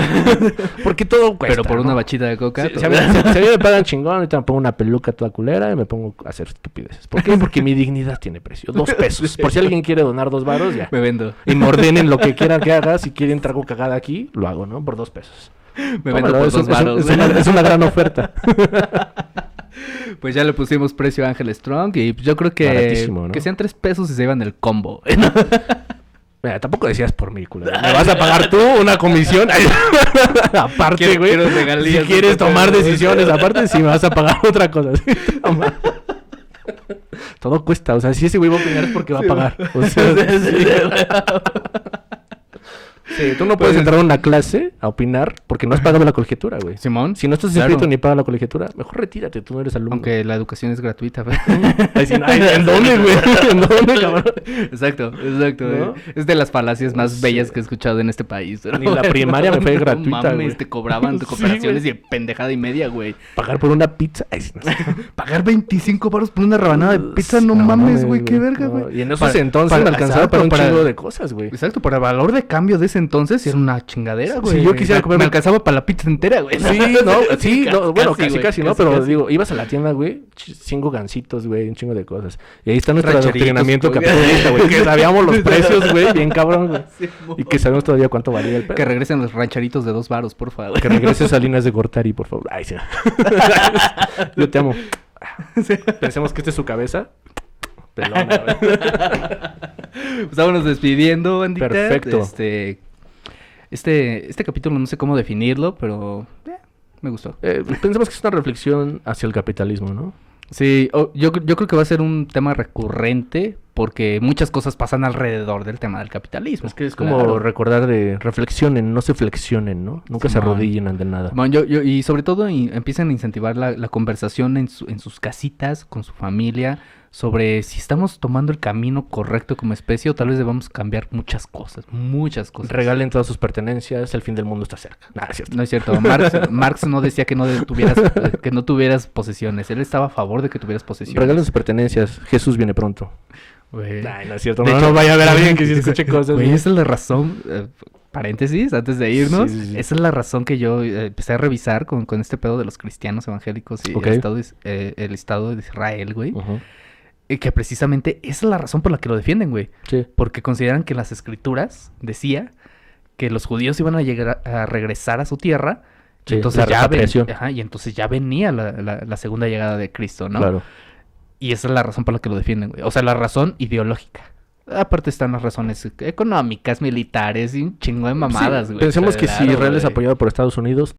Porque todo cuesta, Pero por una ¿no? bachita de coca. Si, todo- si a mí, si a mí me pagan chingón, ahorita me pongo una peluca toda culera y me pongo a hacer estupideces. ¿Por qué? Porque mi dignidad tiene precio. 2 pesos. Por si alguien quiere donar 2 varos, ya. Me vendo. Y me ordenen lo que quieran que haga. Si quieren trago cagada aquí, lo hago, ¿no? Por 2 pesos. Me Tómalo, vendo por es 2 varos. es una gran oferta. Pues ya le pusimos precio a Ángel Strong y yo creo que... Baratísimo, ¿no? Que sean 3 pesos y se llevan el combo. Mira, tampoco decías por mí, culero. ¿Me vas a pagar tú una comisión? Aparte, güey. quiero regalías, Si quieres no te tomar pedo, güey. decisiones, aparte, sí me vas a pagar otra cosa. ¿Sí? Toma. Todo cuesta. O sea, si ese güey va a opinar es porque va a pagar. O sea, sí, tú no puedes Pues- entrar a una clase a opinar porque no has pagado la colegiatura, güey. Simón. Si no estás Claro. inscrito ni pagas la colegiatura, mejor retírate, tú no eres alumno. Aunque la educación es gratuita. güey. Ay, sí, no, ay, ¿en dónde, güey? ¿En dónde, cabrón? Exacto. ¿No? güey. Es de las falacias más Sí. bellas que he escuchado en este país. ¿no? Ni la primaria me fue No gratuita, mames, güey. te cobraban Sí, cooperaciones güey. y pendejada y media, güey. Pagar por una pizza. Ay, sí, no. Pagar 25 baros por una rebanada de pizza, no, mames, güey, qué verga, No, güey. Y en esos entonces me alcanzaba para un chingo de cosas, güey. Exacto, para el valor de cambio de ese entonces era una chingadera, güey. Si yo quisiera comer- Me alcanzaba para la pizza entera, güey. Sí, no, sí, no, bueno, casi, güey, ¿no? Pero casi. digo, ibas a la tienda, güey, 5 gancitos, güey, un chingo de cosas. Y ahí está nuestro Rancheritos, adoctrinamiento güey. capitalista, güey, que sabíamos los precios, güey, bien cabrón, güey. Sí, Y que sabemos todavía cuánto valía el pedo. Que regresen los rancheritos de 2 varos, por favor. Que regreses a Salinas de Gortari, por favor. Ay, sí. Yo te amo. Pensemos que esta es su cabeza. Pelona, güey. Pues vámonos despidiendo, bandita. Perfecto. Este capítulo no sé cómo definirlo, pero me gustó. Pensemos que es una reflexión hacia el capitalismo, ¿no? Sí, yo creo que va a ser un tema recurrente porque muchas cosas pasan alrededor del tema del capitalismo. Es que es como Claro. recordar de reflexionen, no se flexionen, ¿no? Nunca se Simón. arrodillen ante nada. Bueno, y sobre todo empiezan a incentivar la conversación en sus casitas, con su familia, sobre si estamos tomando el camino correcto como especie o tal vez debamos cambiar muchas cosas, muchas cosas. Regalen todas sus pertenencias, el fin del mundo está cerca. Nada, es cierto. No es cierto, Marx no decía que que no tuvieras posesiones, él estaba a favor de que tuvieras posesiones. Regalen sus pertenencias, Jesús viene pronto. Güey. Ay, no es cierto. De No, hecho, no vaya a haber a alguien que sí escuche cosas. Güey, ¿no? esa es la razón, paréntesis, antes de irnos, Sí, sí, sí. esa es la razón que yo empecé a revisar con este pedo de los cristianos evangélicos y Ok. el Estado de Israel, güey. Ujú. Que precisamente esa es la razón por la que lo defienden, güey. Sí. Porque consideran que las escrituras decía que los judíos iban a llegar a regresar a su tierra. Sí, entonces la repatriación. y entonces ya venía la segunda llegada de Cristo, ¿no? Claro. Y esa es la razón por la que lo defienden, güey. O sea, la razón ideológica. Aparte están las razones económicas, militares y un chingo de mamadas, Sí, güey. pensemos que si Claro, Israel es güey. apoyado por Estados Unidos,